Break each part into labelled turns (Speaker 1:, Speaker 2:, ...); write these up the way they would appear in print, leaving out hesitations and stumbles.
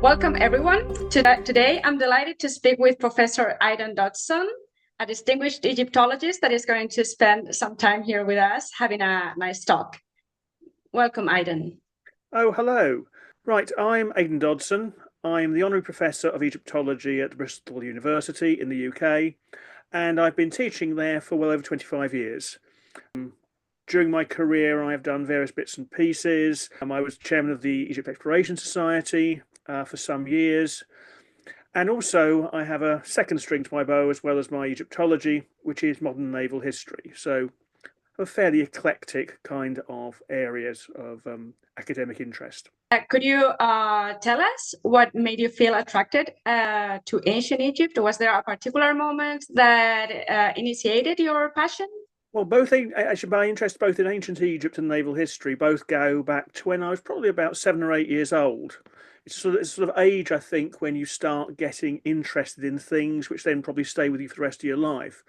Speaker 1: Welcome everyone. Today I'm delighted to speak with Professor Aidan Dodson, a distinguished Egyptologist that is going to spend some time here with us having a nice talk. Welcome, Aidan.
Speaker 2: Oh, hello. Right, I'm Aidan Dodson. I'm the Honorary Professor of Egyptology at Bristol University in the UK, and I've been teaching there for well over 25 years. During my career, I've done various bits and pieces. I was chairman of the Egypt Exploration Society for some years. And also, I have a second string to my bow as well as my Egyptology, which is modern naval history. So, a fairly eclectic kind of areas of academic interest.
Speaker 1: Could you tell us what made you feel attracted to ancient Egypt? Was there a particular moment that initiated your passion?
Speaker 2: Well, actually, my interest both in ancient Egypt and naval history both go back to when I was probably about 7 or 8 years old. It's sort of age, I think, when you start getting interested in things which then probably stay with you for the rest of your life.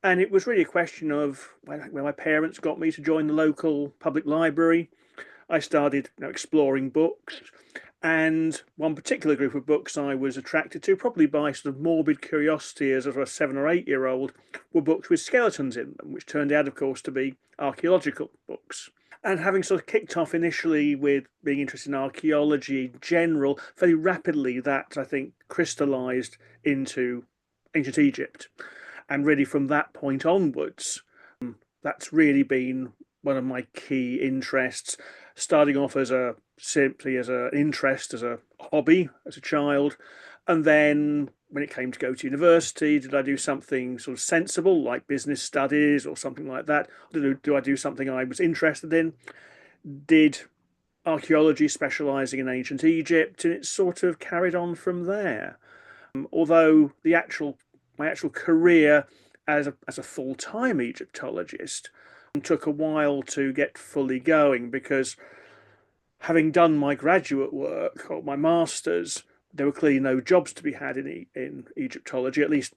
Speaker 2: And it was really a question of when my parents got me to join the local public library. I started exploring books. And one particular group of books I was attracted to, probably by sort of morbid curiosity as a 7 or 8-year-old, were books with skeletons in them, which turned out, of course, to be archaeological books. And having sort of kicked off initially with being interested in archaeology in general, very rapidly that, I think, crystallized into ancient Egypt. And really from that point onwards, that's really been one of my key interests, starting off as simply as an interest, as a hobby, as a child. And then when it came to go to university, did I do something sort of sensible like business studies or something like that? Do I do something I was interested in? Did archaeology specializing in ancient Egypt, and it sort of carried on from there. Although my actual career as a full-time Egyptologist took a while to get fully going, because having done my graduate work or my master's, there were clearly no jobs to be had in Egyptology, at least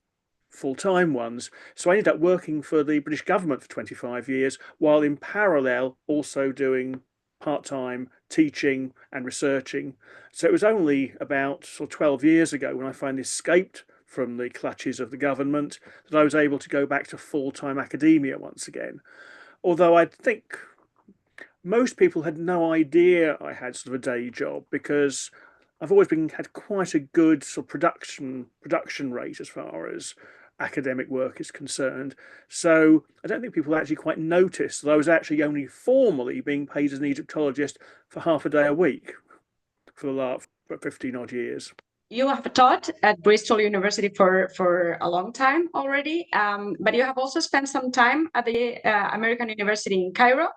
Speaker 2: full-time ones. So I ended up working for the British government for 25 years, while in parallel also doing part-time teaching and researching. So it was only about 12 years ago, when I finally escaped from the clutches of the government, that I was able to go back to full-time academia once again. Although I think most people had no idea I had sort of a day job, because I've always had quite a good sort of production rate as far as academic work is concerned. So I don't think people actually quite noticed that I was actually only formally being paid as an Egyptologist for half a day a week for the last 15 odd years.
Speaker 1: You have taught at Bristol University for a long time already, but you have also spent some time at the American University in Cairo.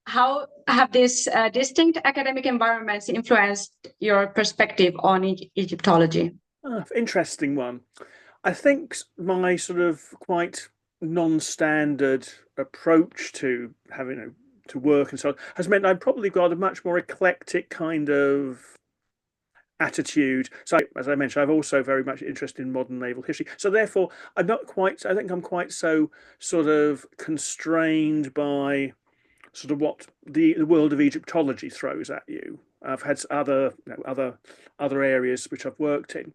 Speaker 1: How have these distinct academic environments influenced your perspective on Egyptology?
Speaker 2: Interesting one. I think my sort of quite non-standard approach to having to work and so on has meant I've probably got a much more eclectic kind of attitude. So, as I mentioned, I'm also very much interested in modern naval history. So therefore, I think I'm quite so sort of constrained by sort of what the world of Egyptology throws at you. I've had other areas which I've worked in.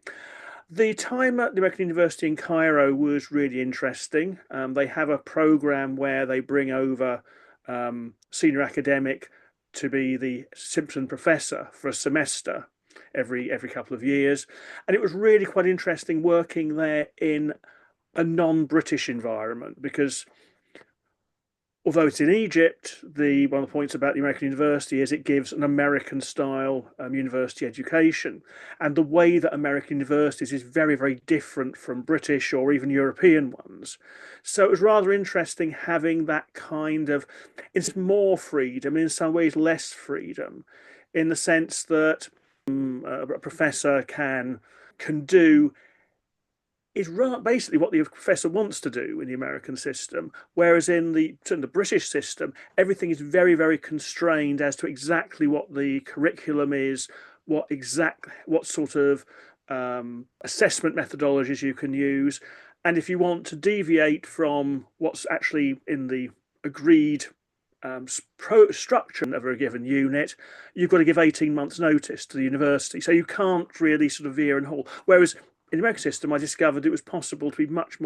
Speaker 2: The time at the American University in Cairo was really interesting. They have a program where they bring over senior academic to be the Simpson Professor for a semester every couple of years, and it was really quite interesting working there in a non-British environment, because although it's in Egypt, one of the points about the American University is it gives an American-style university education. And the way that American universities is very, very different from British or even European ones. So it was rather interesting having that kind of, it's more freedom, in some ways less freedom, in the sense that a professor can do is basically what the professor wants to do in the American system, whereas in the British system, everything is very, very constrained as to exactly what the curriculum is, what sort of assessment methodologies you can use, and if you want to deviate from what's actually in the agreed structure of a given unit, you've got to give 18 months notice to the university. So you can't really sort of veer and haul. Whereas in the American system, I discovered it was possible to be have much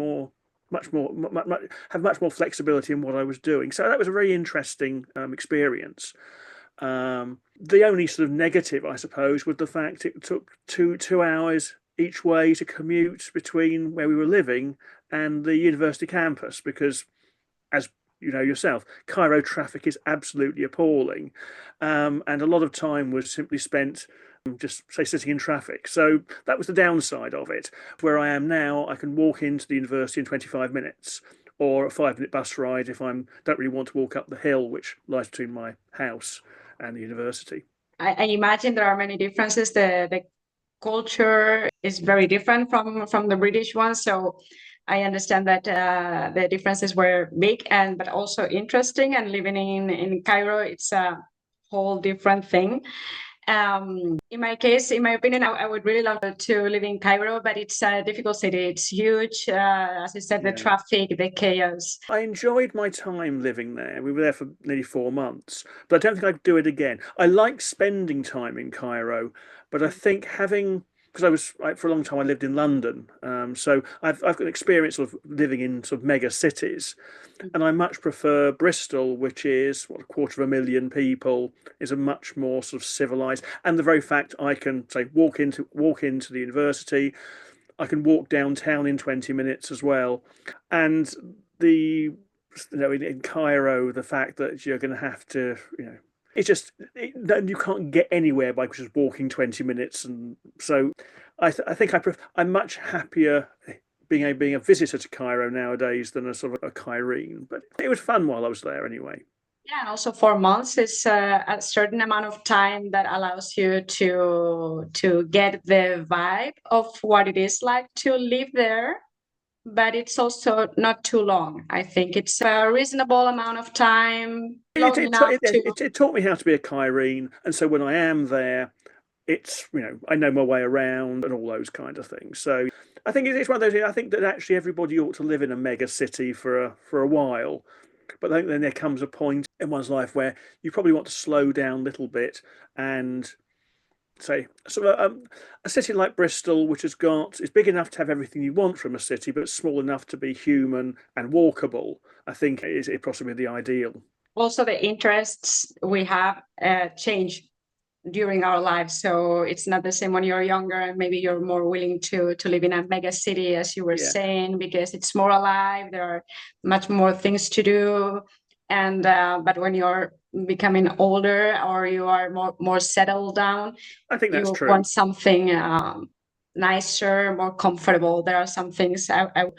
Speaker 2: more flexibility in what I was doing. So that was a very interesting experience. The only sort of negative, I suppose, was the fact it took two hours each way to commute between where we were living and the university campus, because, as you know yourself, Cairo traffic is absolutely appalling, and a lot of time was simply spent just say sitting in traffic. So that was the downside of it. Where I am now, I can walk into the university in 25 minutes, or a 5-minute bus ride if I don't really want to walk up the hill which lies between my house and the university.
Speaker 1: I imagine there are many differences. The culture is very different from the British one, so I understand that the differences were big but also interesting. And living in Cairo, it's a whole different thing. In my case, in my opinion, I would really love to live in Cairo, but it's a difficult city. It's huge. As you said, the traffic, the chaos.
Speaker 2: I enjoyed my time living there. We were there for nearly 4 months, but I don't think I'd do it again. I like spending time in Cairo, but I think because for a long time I lived in London, so I've got experience of living in sort of mega cities, and I much prefer Bristol, which is a 250,000 people, is a much more sort of civilized, and the very fact I can say walk into the university, I can walk downtown in 20 minutes as well, and in Cairo, the fact that you're going to have to it's just you can't get anywhere by just walking 20 minutes, and so I think I'm much happier being a visitor to Cairo nowadays than a sort of a Cairene. But it was fun while I was there anyway.
Speaker 1: Yeah, and also 4 months is a certain amount of time that allows you to get the vibe of what it is like to live there. But it's also not too long. I think it's a reasonable amount of time.
Speaker 2: It taught me how to be a Cairene, and so when I am there, it's I know my way around and all those kind of things. So I think it's one of those. I think that actually everybody ought to live in a mega city for a while, but I think then there comes a point in one's life where you probably want to slow down a little bit and say a city like Bristol, which is big enough to have everything you want from a city, but small enough to be human and walkable, I think is possibly the ideal.
Speaker 1: Also, the interests we have change during our lives, so it's not the same when you're younger, and maybe you're more willing to live in a mega city, as you were saying, because it's more alive. There are much more things to do, and but when you're becoming older or you are more settled down,
Speaker 2: I think that's true.
Speaker 1: You want something nicer, more comfortable. There are some things I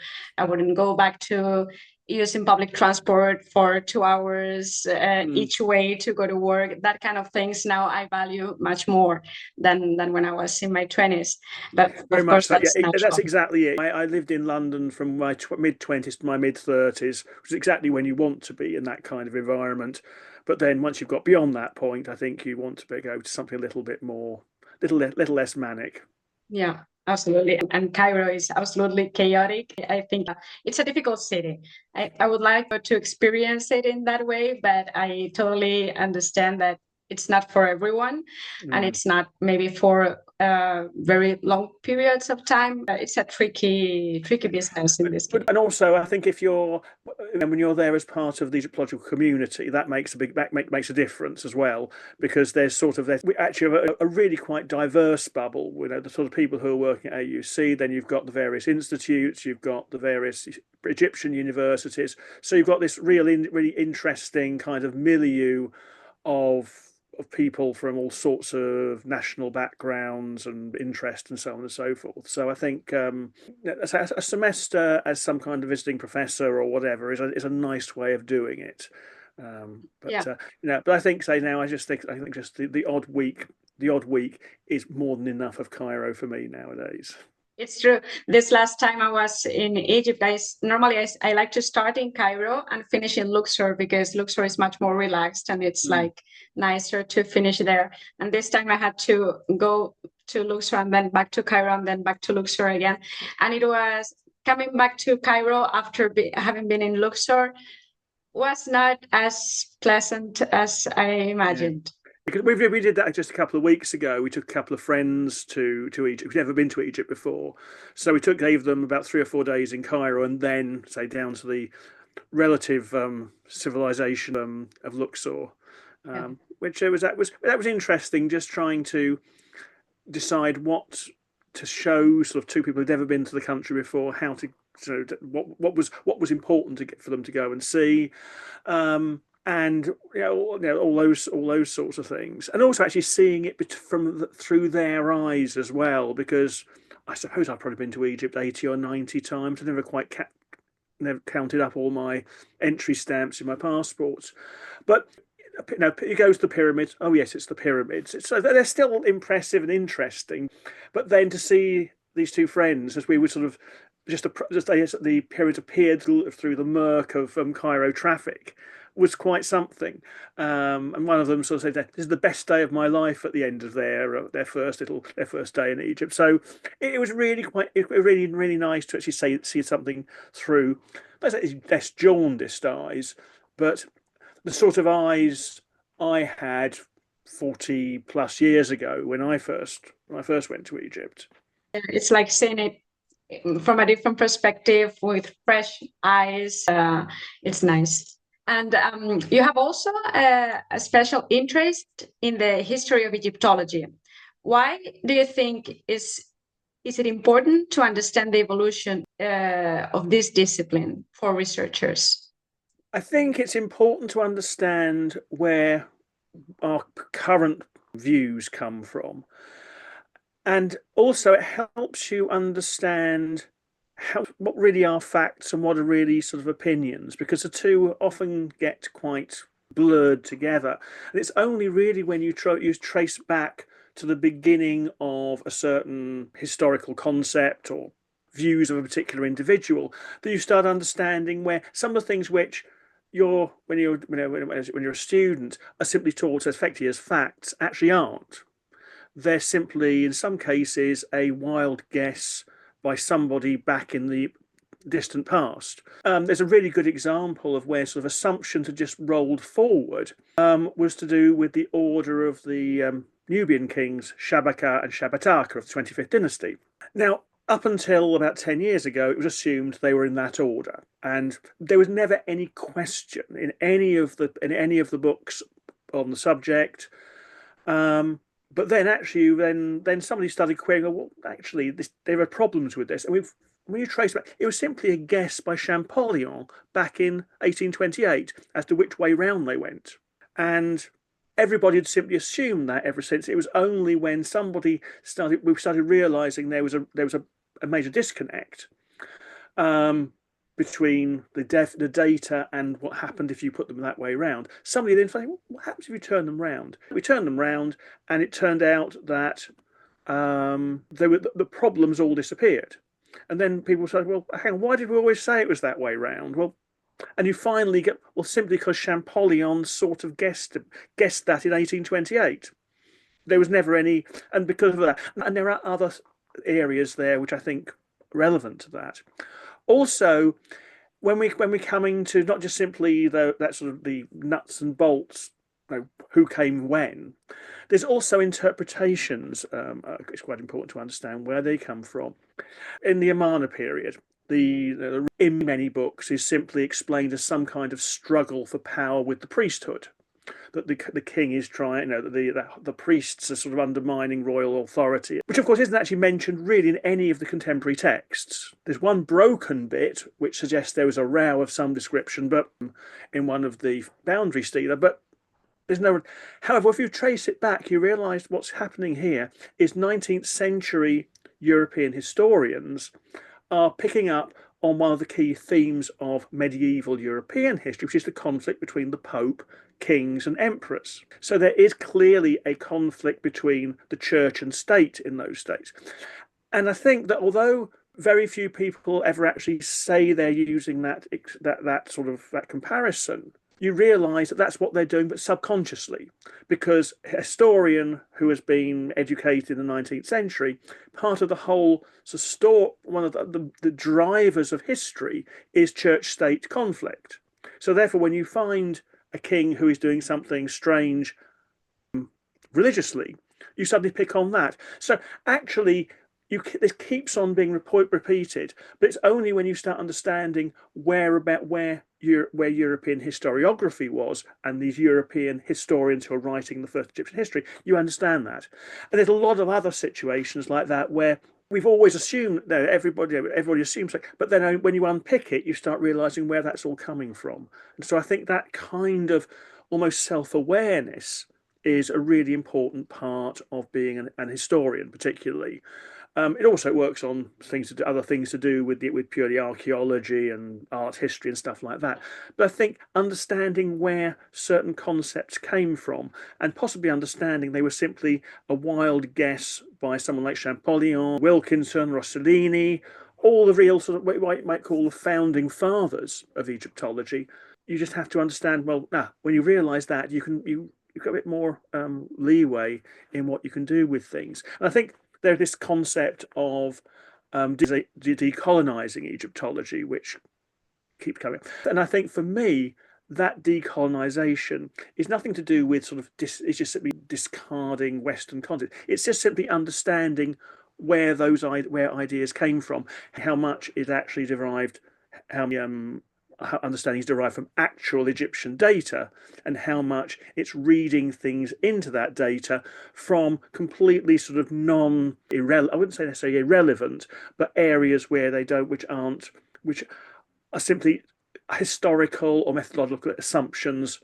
Speaker 1: wouldn't go back to using public transport for 2 hours each way to go to work. That kind of things now I value much more than when I was in my 20s. But
Speaker 2: very much so. That's exactly it. I lived in London from my mid-20s to my mid-30s, which is exactly when you want to be in that kind of environment. But then once you've got beyond that point, I think you want to go to something a little bit more, little less manic.
Speaker 1: Yeah, absolutely. And Cairo is absolutely chaotic. I think it's a difficult city. I would like to experience it in that way, but I totally understand that it's not for everyone, and it's not maybe for very long periods of time. It's a tricky business in this case.
Speaker 2: And also, I think when you're there as part of the Egyptological community, that makes a difference as well, because we actually have a really quite diverse bubble. The sort of people who are working at AUC. Then you've got the various institutes, you've got the various Egyptian universities. So you've got this really interesting kind of milieu of people from all sorts of national backgrounds and interest and so on and so forth. So I think a semester as some kind of visiting professor or whatever is a nice way of doing it. But I think I think just the odd week is more than enough of Cairo for me nowadays.
Speaker 1: It's true. This last time I was in Egypt, I like to start in Cairo and finish in Luxor, because Luxor is much more relaxed and it's like nicer to finish there. And this time I had to go to Luxor and then back to Cairo and then back to Luxor again. And it was coming back to Cairo after having been in Luxor. was not as pleasant as I imagined.
Speaker 2: Because we did that just a couple of weeks ago. We took a couple of friends to Egypt. We've never been to Egypt before, so we gave them about 3 or 4 days in Cairo, and then say down to the relative civilization of Luxor,
Speaker 1: Yeah.
Speaker 2: which that was interesting. Just trying to decide what to show sort of two people who'd never been to the country before, how to what was important to get for them to go and see. And all those sorts of things, and also actually seeing it through their eyes as well. Because I suppose I've probably been to Egypt 80 or 90 times. I never counted up all my entry stamps in my passports, but it goes to the pyramids. Oh yes, it's the pyramids. So they're still impressive and interesting, but then to see these two friends as we were sort of just the pyramids appeared through the murk of Cairo traffic was quite something. And one of them sort of said, "This is the best day of my life" at the end of their first day in Egypt. So it was really nice to actually see something through, let's say, less jaundiced eyes, but the sort of eyes I had 40 plus years ago when I first went to Egypt.
Speaker 1: It's like seeing it from a different perspective with fresh eyes. It's nice. And you have also a special interest in the history of Egyptology. Why do you think is it important to understand the evolution of this discipline for researchers?
Speaker 2: I think it's important to understand where our current views come from. And also, it helps you understand what really are facts and what are really sort of opinions, because the two often get quite blurred together. And it's only really when you trace back to the beginning of a certain historical concept or views of a particular individual that you start understanding where some of the things which when you're a student are simply taught as effectively as facts actually aren't. They're simply, in some cases, a wild guess by somebody back in the distant past. There's a really good example of where sort of assumptions had just rolled forward, was to do with the order of the Nubian kings Shabaka and Shabataka of the 25th dynasty. Now, up until about 10 years ago, it was assumed they were in that order, and there was never any question in any of the books on the subject. But then actually, then somebody started querying, well, actually, there are problems with this. And when you trace back, it was simply a guess by Champollion back in 1828 as to which way round they went. And everybody had simply assumed that ever since. It was only when we started realizing there was a major disconnect between the data and what happened if you put them that way around. Somebody then thought, what happens if you turn them round? We turned them round, and it turned out that the problems all disappeared. And then people said, well, hang on, why did we always say it was that way round? Well, and you finally get, well, simply because Champollion sort of guessed that in 1828. There was never any, and because of that, and there are other areas there which I think are relevant to that. Also, when we're coming to not just simply that sort of the nuts and bolts, who came when, there's also interpretations. It's quite important to understand where they come from. In the Amarna period, in many books is simply explained as some kind of struggle for power with the priesthood. That the king is trying, that the priests are sort of undermining royal authority, which of course isn't actually mentioned really in any of the contemporary texts. There's one broken bit which suggests there was a row of some description, but in one of the boundary stela, but there's no. However, if you trace it back, you realise what's happening here is 19th century European historians are picking up on one of the key themes of medieval European history, which is the conflict between the Pope, kings, and emperors. So there is clearly a conflict between the church and state in those states. And I think that although very few people ever actually say they're using that comparison, you realise that that's what they're doing, but subconsciously, because a historian who has been educated in the 19th century, part of the whole one of the drivers of history is church-state conflict. So therefore, when you find a king who is doing something strange religiously, you suddenly pick on that. So actually, this keeps on being repeated, but it's only when you start understanding where European historiography was and these European historians who are writing the first Egyptian history, you understand that. And there's a lot of other situations like that where we've always assumed that everybody assumes that, but then when you unpick it, you start realizing where that's all coming from. And so I think that kind of almost self-awareness is a really important part of being an historian, particularly. It also works on other things to do with purely archaeology and art history and stuff like that. But I think understanding where certain concepts came from, and possibly understanding they were simply a wild guess by someone like Champollion, Wilkinson, Rossellini, all the real sort of what you might call the founding fathers of Egyptology. You just have to understand. Well, when you realise that, you've got a bit more leeway in what you can do with things. And I think there's this concept of decolonizing Egyptology, which keeps coming. And I think for me, that decolonization is nothing to do with it's just simply discarding Western content. It's just simply understanding where ideas came from, how much is actually derived, how many understanding is derived from actual Egyptian data, and how much it's reading things into that data from completely sort of I wouldn't say necessarily irrelevant, but areas where which are simply historical or methodological assumptions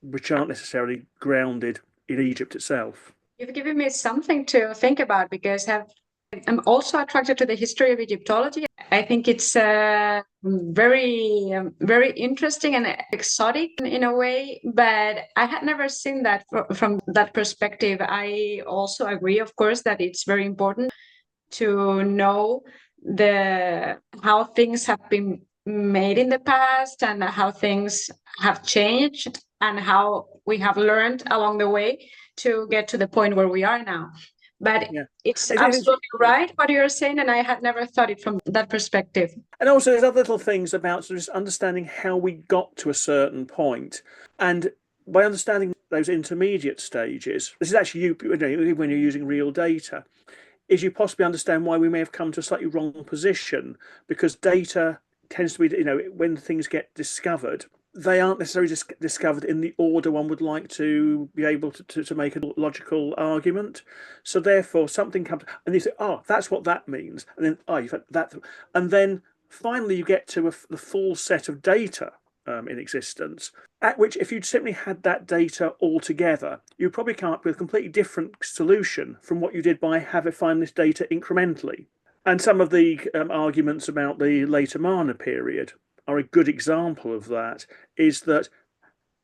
Speaker 2: which aren't necessarily grounded in Egypt itself.
Speaker 1: You've given me something to think about, because I'm also attracted to the history of Egyptology. I think it's very, very interesting and exotic in a way, but I had never seen that from that perspective. I also agree, of course, that it's very important to know how things have been made in the past and how things have changed and how we have learned along the way to get to the point where we are now. But it's absolutely right what you're saying, and I had never thought it from that perspective.
Speaker 2: And also there's other little things about just understanding how we got to a certain point. And by understanding those intermediate stages, this is actually when you're using real data, is you possibly understand why we may have come to a slightly wrong position, because data tends to be, when things get discovered, they aren't necessarily discovered in the order one would like to be able to make a logical argument. So therefore, something comes, and you say, "Oh, that's what that means," and then, "Oh, you've had that," and then finally you get to the full set of data in existence. At which, if you'd simply had that data all together, you'd probably come up with a completely different solution from what you did by finding this data incrementally. And some of the arguments about the later Mana period are a good example of that, is that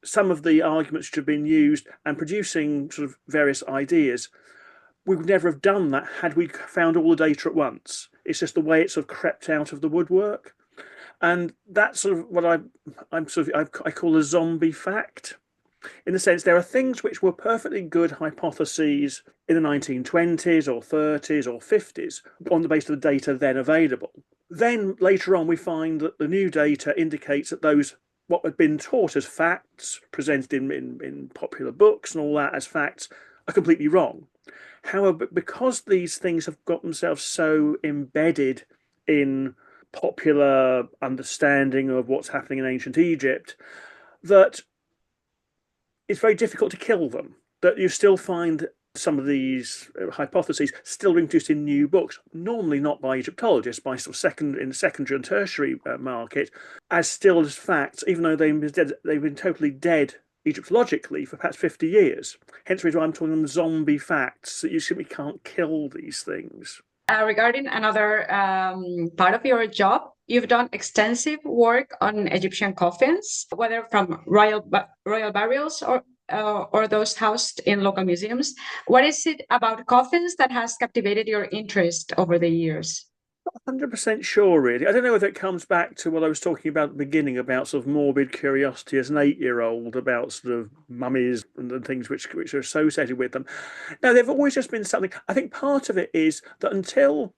Speaker 2: some of the arguments which have been used and producing sort of various ideas, we would never have done that had we found all the data at once. It's just the way it sort of crept out of the woodwork. And that's sort of what I call a zombie fact. In the sense, there are things which were perfectly good hypotheses in the 1920s or 30s or 50s on the basis of the data then available. Then later on, we find that the new data indicates that those what had been taught as facts, presented in popular books and all that as facts, are completely wrong. However, because these things have got themselves so embedded in popular understanding of what's happening in ancient Egypt, that it's very difficult to kill them. That you still find some of these hypotheses still introduced in new books, normally not by Egyptologists, by sort of in the secondary and tertiary market, as facts, even though they've been totally dead Egyptologically for perhaps 50 years. Hence the reason why I'm talking them zombie facts, that you simply can't kill these things.
Speaker 1: Regarding another part of your job, you've done extensive work on Egyptian coffins, whether from royal burials or those housed in local museums. What is it about coffins that has captivated your interest over the years?
Speaker 2: Not 100% sure, really. I don't know whether it comes back to what I was talking about at the beginning, about sort of morbid curiosity as an 8-year-old about sort of mummies and things which are associated with them. Now, they've always just been something. I think part of it is that until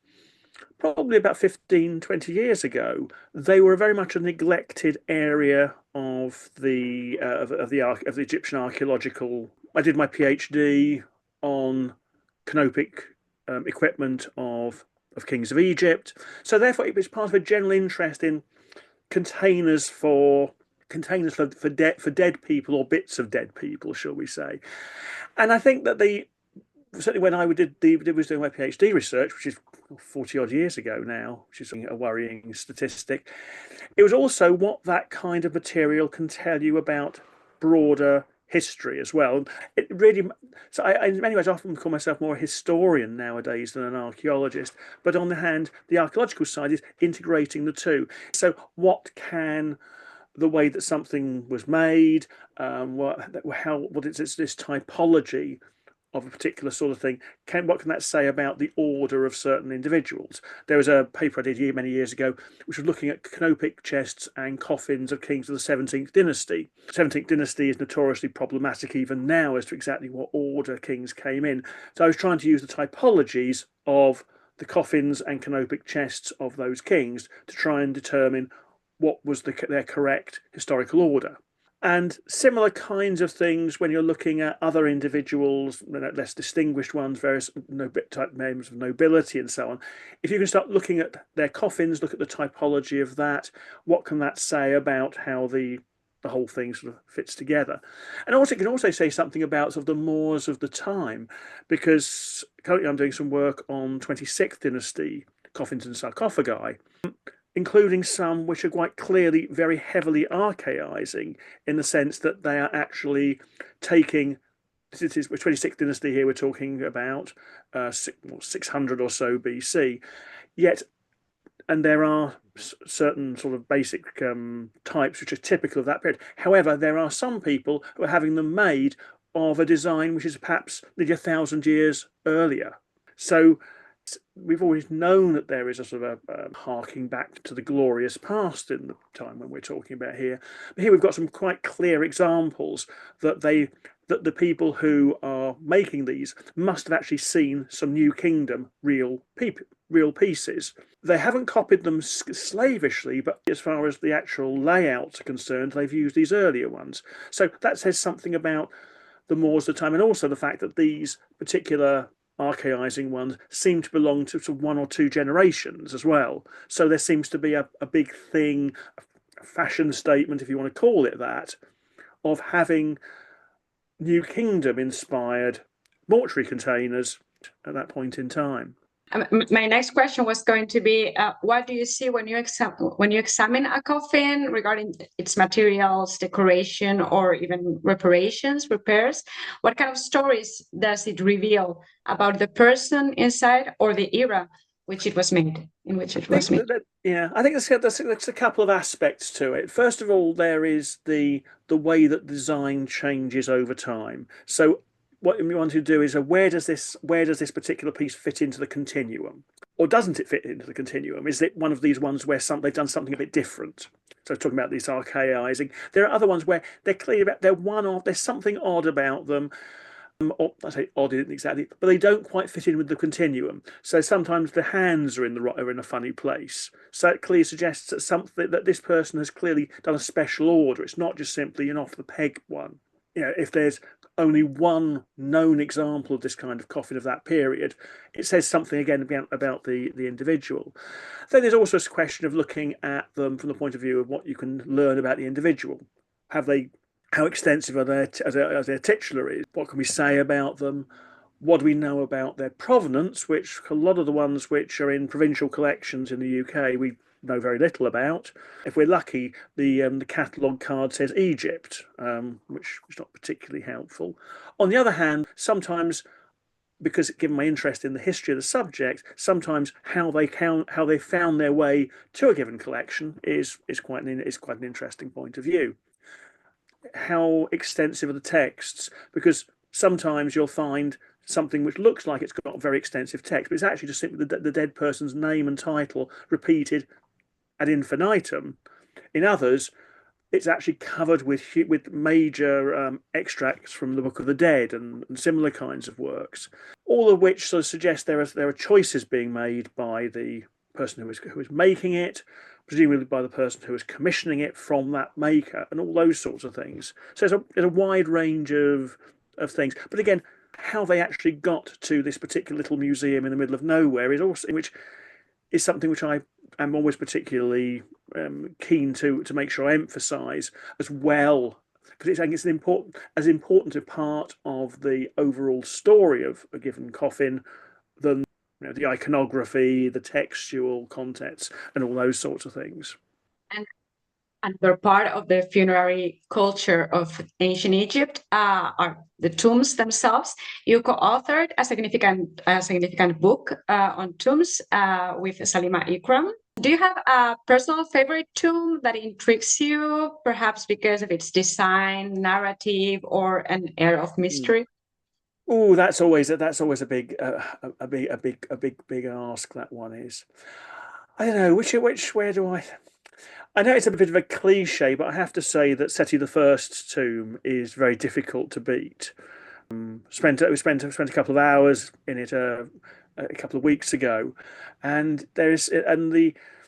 Speaker 2: probably about 15, 20 years ago, they were very much a neglected area of the Egyptian archaeological. I did my PhD on canopic equipment of kings of Egypt. So therefore, it was part of a general interest in containers for dead people, or bits of dead people, shall we say. And I think that certainly when I was doing my PhD research, which is 40 odd years ago now, which is a worrying statistic, it was also what that kind of material can tell you about broader history as well. It really, so in many ways, I often call myself more a historian nowadays than an archaeologist. But on the hand, the archaeological side is integrating the two. So what can the way that something was made, what is this typology of a particular sort of thing, what can that say about the order of certain individuals? There was a paper I did many years ago which was looking at canopic chests and coffins of kings of the 17th dynasty. The 17th dynasty is notoriously problematic even now as to exactly what order kings came in. So I was trying to use the typologies of the coffins and canopic chests of those kings to try and determine what was their correct historical order. And similar kinds of things when you're looking at other individuals, less distinguished ones, various type names of nobility and so on. If you can start looking at their coffins, look at the typology of that, what can that say about how the whole thing sort of fits together? And also, it can also say something about sort of the mores of the time, because currently I'm doing some work on 26th dynasty coffins and sarcophagi, including some which are quite clearly very heavily archaizing, in the sense that they are actually taking, this is 26th dynasty here we're talking about, 600 or so BC, yet, and there are certain sort of basic types which are typical of that period. However, there are some people who are having them made of a design which is perhaps nearly 1,000 years earlier. So we've always known that there is a sort of a harking back to the glorious past in the time when we're talking about here. But here we've got some quite clear examples that the people who are making these must have actually seen some New Kingdom real pieces. They haven't copied them slavishly, but as far as the actual layouts are concerned, they've used these earlier ones. So that says something about the mores of the time, and also the fact that these particular archaizing ones seem to belong to sort of one or two generations as well. So there seems to be a big thing, a fashion statement, if you want to call it that, of having New Kingdom inspired mortuary containers at that point in time.
Speaker 1: My next question was going to be, what do you see when you examine a coffin regarding its materials, decoration, or even repairs? What kind of stories does it reveal about the person inside or the era in which it was made?
Speaker 2: Yeah, I think there's a couple of aspects to it. First of all, there is the way that design changes over time. So what we want to do is where does this particular piece fit into the continuum, or doesn't it fit into the continuum? Is it one of these ones where they've done something a bit different? So talking about these archaizing, there are other ones where they're clear about there's something odd about them. Or I say odd isn't exactly, but they don't quite fit in with the continuum. So sometimes the hands are in a funny place. So it clearly suggests that this person has clearly done a special order. It's not just simply an off the peg one. If there's only one known example of this kind of coffin of that period, it says something again about the individual. Then there's also a question of looking at them from the point of view of what you can learn about the individual. How extensive are their titularies? What can we say about them? What do we know about their provenance, which a lot of the ones which are in provincial collections in the UK we know very little about. If we're lucky, the catalogue card says Egypt, which is not particularly helpful. On the other hand, sometimes, because given my interest in the history of the subject, sometimes how they found their way to a given collection is quite an interesting point of view. How extensive are the texts? Because sometimes you'll find something which looks like it's got very extensive text, but it's actually just simply the dead person's name and title repeated ad infinitum. In others, it's actually covered with major extracts from the Book of the Dead and similar kinds of works, all of which sort of suggest there are choices being made by the person who is making it, presumably by the person who is commissioning it from that maker, and all those sorts of things. So there's a wide range of things. But again, how they actually got to this particular little museum in the middle of nowhere is also, which is something which I am always particularly keen to make sure I emphasise as well, because it's an important a part of the overall story of a given coffin than the iconography, the textual contents, and all those sorts of things.
Speaker 1: And another part of the funerary culture of ancient Egypt are the tombs themselves. You co-authored a significant book on tombs with Salima Ikram. Do you have a personal favorite tomb that intrigues you, perhaps because of its design, narrative, or an air of mystery?
Speaker 2: Oh, that's always a big ask. That one is. I don't know where do I. I know it's a bit of a cliche, but I have to say that Seti I's tomb is very difficult to beat. We spent a couple of hours in it a couple of weeks ago, and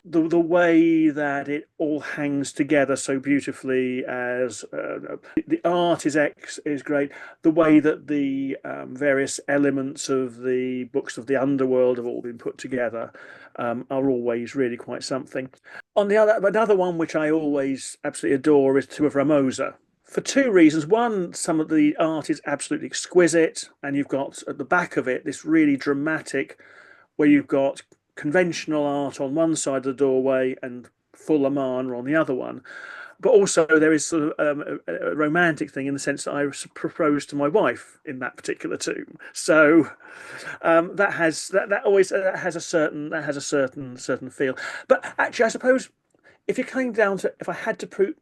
Speaker 2: the way that it all hangs together so beautifully, as the art is great. The way that the various elements of the books of the underworld have all been put together are always really quite something. Another one which I always absolutely adore is Tomb of Ramosa, for two reasons. One, some of the art is absolutely exquisite, and you've got at the back of it this really dramatic, where you've got conventional art on one side of the doorway and full Amarna on the other one. But also there is sort of a romantic thing in the sense that I proposed to my wife in that particular tomb. So that has a certain feel. But actually, I suppose if you're coming down to, if I had to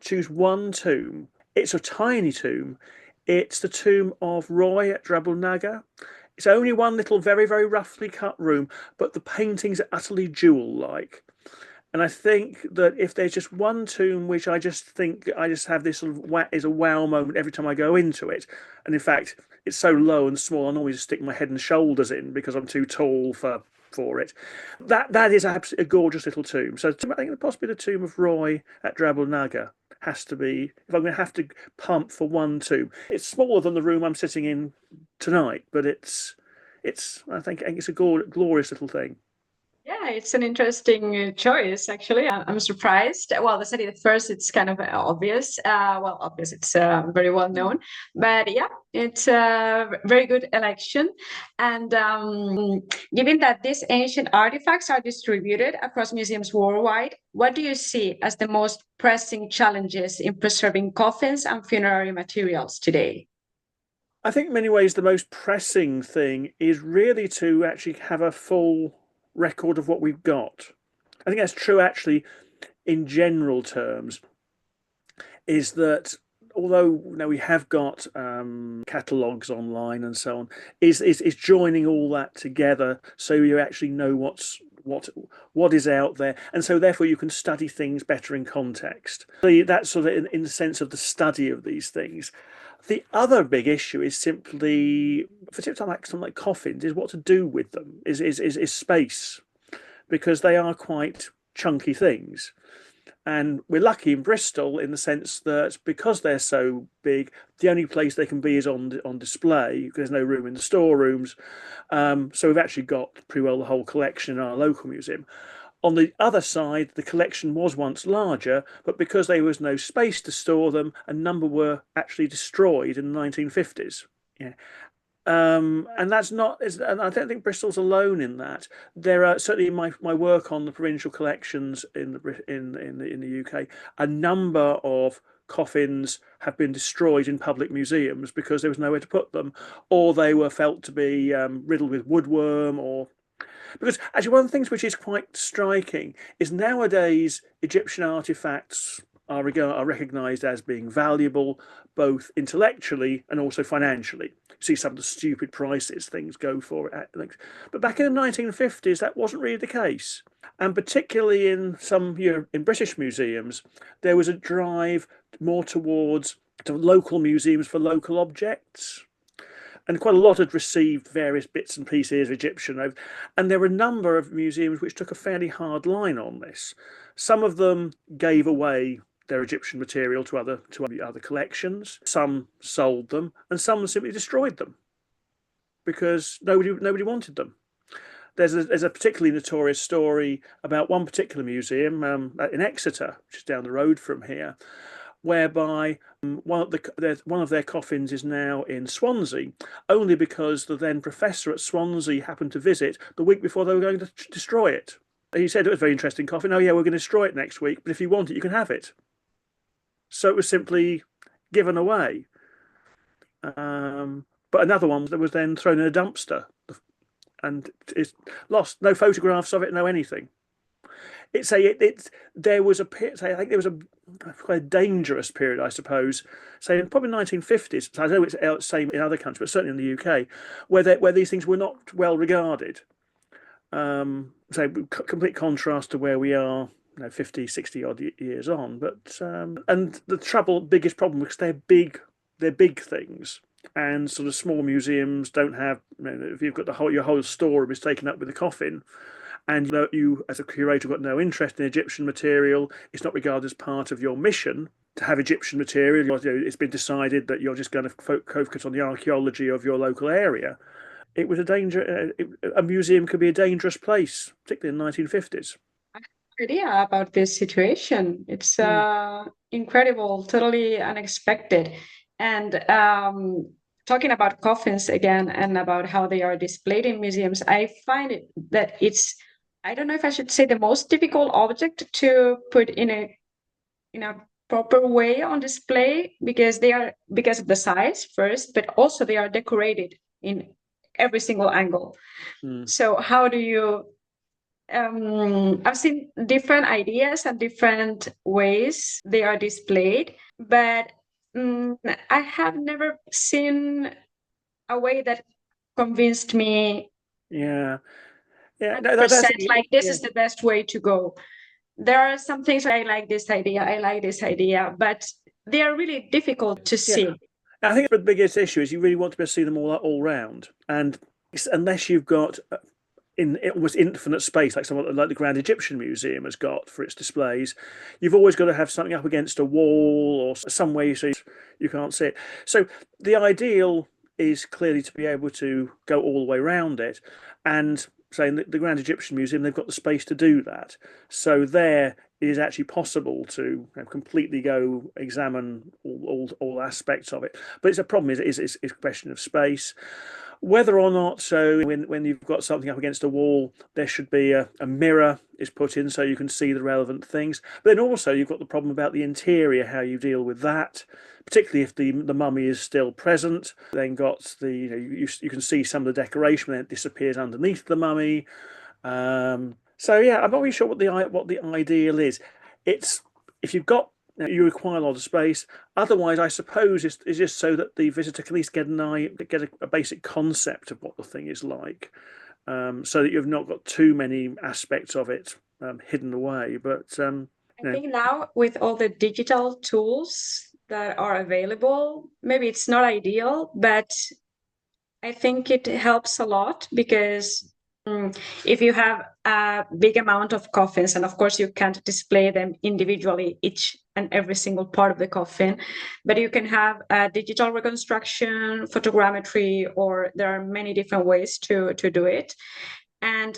Speaker 2: choose one tomb, it's a tiny tomb. It's the tomb of Roy at Jabal Naga. It's only one little, very, very roughly cut room, but the paintings are utterly jewel-like. And I think that if there's just one tomb which I just have this sort of is a wow moment every time I go into it, and in fact it's so low and small I normally just stick my head and shoulders in because I'm too tall for it. That is absolutely a gorgeous little tomb. So I think possibly the tomb of Roy at Jabal Naga has to be, if I'm going to have to pump for one tomb. It's smaller than the room I'm sitting in tonight, but I think it's a glorious little thing.
Speaker 1: Yeah, it's an interesting choice, actually. I'm surprised. Well, the Seti first, it's kind of obvious. Obvious, it's very well known. But yeah, it's a very good election. And given that these ancient artifacts are distributed across museums worldwide, what do you see as the most pressing challenges in preserving coffins and funerary materials today?
Speaker 2: I think in many ways the most pressing thing is really to actually have a full record of what we've got. I think that's true actually in general terms, is that although we have got catalogues online and so on, is joining all that together so you actually know what is out there, and so therefore you can study things better in context. That's sort of in the sense of the study of these things. The other big issue is simply, for something like coffins, is what to do with them, is space, because they are quite chunky things. And we're lucky in Bristol in the sense that because they're so big, the only place they can be is on display, because there's no room in the storerooms. So we've actually got pretty well the whole collection in our local museum. On the other side, the collection was once larger, but because there was no space to store them, a number were actually destroyed in the 1950s. Yeah. And that's not, and I don't think Bristol's alone in that. There are certainly in my work on the provincial collections in the UK, a number of coffins have been destroyed in public museums because there was nowhere to put them, or they were felt to be riddled with woodworm, or because actually one of the things which is quite striking is nowadays Egyptian artifacts are recognised as being valuable both intellectually and also financially. You see some of the stupid prices things go for. But back in the 1950s, that wasn't really the case. And particularly in in British museums, there was a drive more towards local museums for local objects. and quite a lot had received various bits and pieces of Egyptian, and there were a number of museums which took a fairly hard line on this. Some of them gave away their Egyptian material to other collections. Some sold them, and some simply destroyed them because nobody wanted them. There's a particularly notorious story about one particular museum in Exeter, which is down the road from here, whereby one of their coffins is now in Swansea, only because the then professor at Swansea happened to visit the week before they were going to destroy it. He said it was a very interesting coffin. Oh yeah, we're going to destroy it next week, but if you want it, you can have it. So it was simply given away. But another one that was then thrown in a dumpster and is lost. No photographs of it, no anything. There was a period, I think there was quite a dangerous period, I suppose, say probably 1950s. I know it's the same in other countries, but certainly in the UK, where these things were not well regarded. So complete contrast to where we are, 50, 60 odd years on. But and the biggest problem, because they're big things. And sort of small museums don't have, if you've got your whole storeroom is taken up with a coffin, and you as a curator got no interest in Egyptian material, it's not regarded as part of your mission to have Egyptian material. It's been decided that you're just going to focus on the archaeology of your local area. It was a danger. A museum could be a dangerous place, particularly in the 1950s.
Speaker 1: I have no idea about this situation. It's incredible, totally unexpected. And talking about coffins again and about how they are displayed in museums, I find that it's, I don't know if I should say the most difficult object to put in a proper way on display, because of the size first, but also they are decorated in every single angle. So how do you I've seen different ideas and different ways they are displayed, but I have never seen a way that convinced me.
Speaker 2: Yeah. No,
Speaker 1: This is the best way to go. There are some things I like this idea, but they are really difficult to see.
Speaker 2: I think the biggest issue is you really want to be able to see them all round, and unless you've got in almost infinite space, like the Grand Egyptian Museum has got for its displays, you've always got to have something up against a wall or some way so you can't see it. So the ideal is clearly to be able to go all the way around it, and saying that the Grand Egyptian Museum, they've got the space to do that. So there it is actually possible to completely go examine all aspects of it. But it's a problem. It's a question of space. Whether or not, so when you've got something up against a wall, there should be a mirror is put in so you can see the relevant things. But then also you've got the problem about the interior, how you deal with that, particularly if the mummy is still present. Then got you can see some of the decoration, then it disappears underneath the mummy. So yeah, I'm not really sure what the ideal is. It's if you've got. You require a lot of space. Otherwise, I suppose it's just so that the visitor can at least get a basic concept of what the thing is like, so that you've not got too many aspects of it hidden away. But
Speaker 1: I think now with all the digital tools that are available, maybe it's not ideal, but I think it helps a lot, because if you have a big amount of coffins, and of course you can't display them individually, each and every single part of the coffin, but you can have a digital reconstruction, photogrammetry, or there are many different ways to do it. And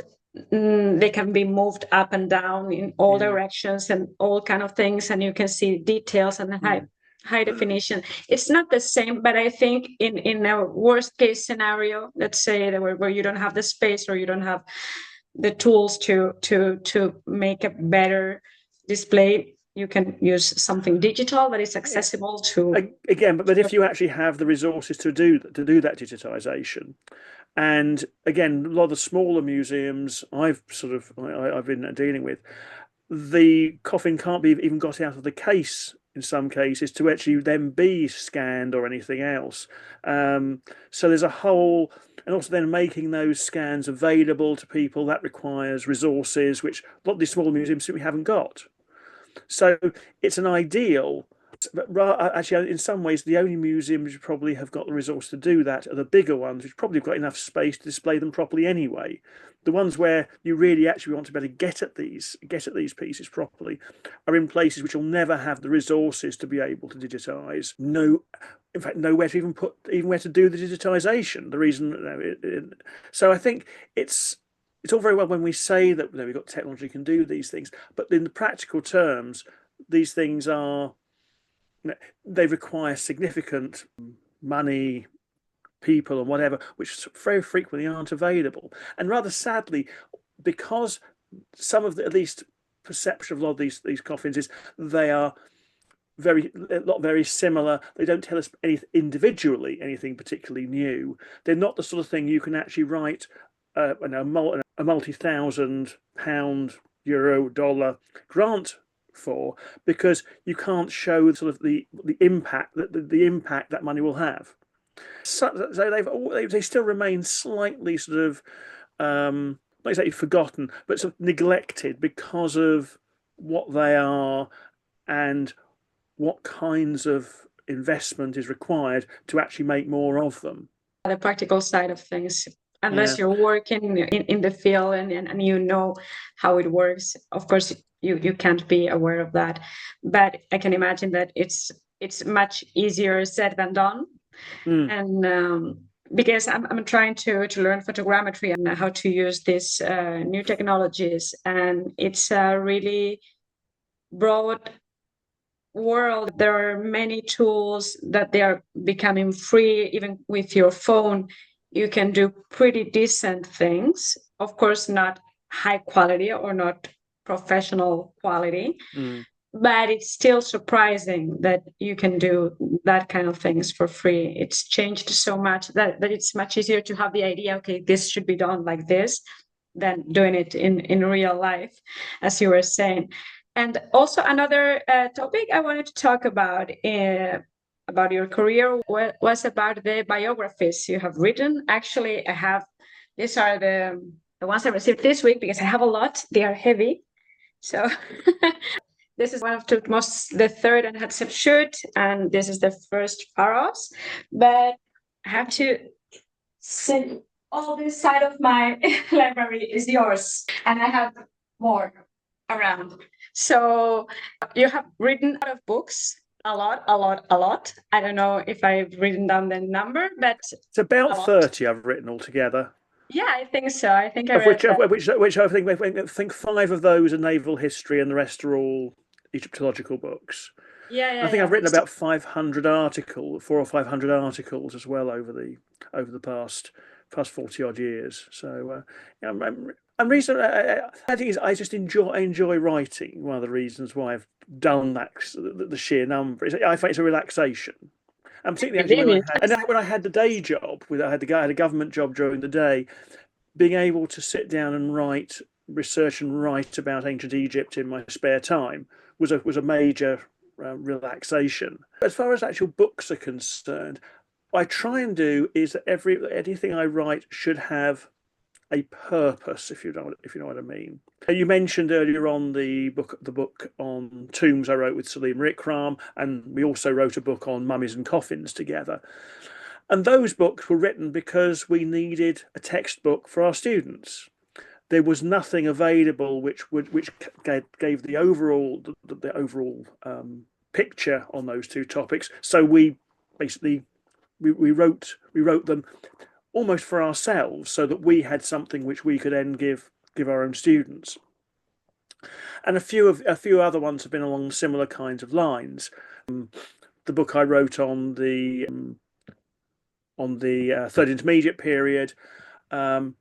Speaker 1: they can be moved up and down in all directions and all kind of things, and you can see details and high definition. It's not the same, but I think in a worst case scenario, let's say where you don't have the space or you don't have the tools to make a better display, you can use something digital that is accessible to
Speaker 2: again. But if you actually have the resources to do that digitization, and again, a lot of the smaller museums I've been dealing with, the coffin can't be even got out of the case in some cases to actually then be scanned or anything else. So there's a whole, and also then making those scans available to people, that requires resources which a lot of these small museums simply haven't got. So it's an ideal, But actually, in some ways, the only museums which probably have got the resource to do that are the bigger ones, which probably have got enough space to display them properly anyway. The ones where you really actually want to be able to get at these pieces properly are in places which will never have the resources to be able to digitize. No, in fact, nowhere to even where to do the digitization. The reason, so I think it's all very well when we say that we've got technology can do these things, but in the practical terms, these things they require significant money, people, and whatever, which very frequently aren't available. And rather sadly, because some of the, at least perception of a lot of these coffins is they are very similar. They don't tell us individually anything particularly new. They're not the sort of thing you can actually write a multi-thousand-pound, euro, dollar grant for, because you can't show sort of the impact that money will have. So they still remain slightly sort of not exactly forgotten, but sort of neglected because of what they are and what kinds of investment is required to actually make more of them.
Speaker 1: The practical side of things, unless you're working in the field and you know how it works, of course you can't be aware of that. But I can imagine that it's much easier said than done. And because I'm trying to learn photogrammetry and how to use these new technologies, and it's a really broad world. There are many tools that they are becoming free. Even with your phone, you can do pretty decent things. Of course, not high quality or not professional quality, but it's still surprising that you can do that kind of things for free. It's changed so much that it's much easier to have the idea, okay, this should be done like this, than doing it in real life, as you were saying. And also another topic I wanted to talk about your career was about the biographies you have written. Actually, these are the ones I received this week because I have a lot. They are heavy. So this is one of Thutmose III and Hatshepsut, and this is the first pharaohs. But I have to say, all this side of my library is yours, and I have more around. So you have written a lot of books, a lot. I don't know if I've written down the number, but
Speaker 2: it's about 30 I've written altogether.
Speaker 1: Yeah, I think so. I think I
Speaker 2: Of
Speaker 1: read
Speaker 2: which I think 5 of those are naval history, and the rest are all Egyptological books. I think I've written about 500 articles, 400 or 500 articles as well over the past 40 odd years. So and reason I think is I just enjoy writing. One of the reasons why I've done that, the sheer number, is I find it's a relaxation. And particularly actually when I had the day job, I had a government job during the day, being able to sit down and research and write about ancient Egypt in my spare time was a major relaxation. As far as actual books are concerned, what I try and do is that anything I write should have a purpose, if you know what I mean. You mentioned earlier on the book on tombs I wrote with Salim Rikram, and we also wrote a book on mummies and coffins together. And those books were written because we needed a textbook for our students. There was nothing available which gave the overall picture on those two topics. So we basically we wrote them almost for ourselves, so that we had something which we could then give our own students. And a few other ones have been along similar kinds of lines. The book I wrote on the third intermediate period. There's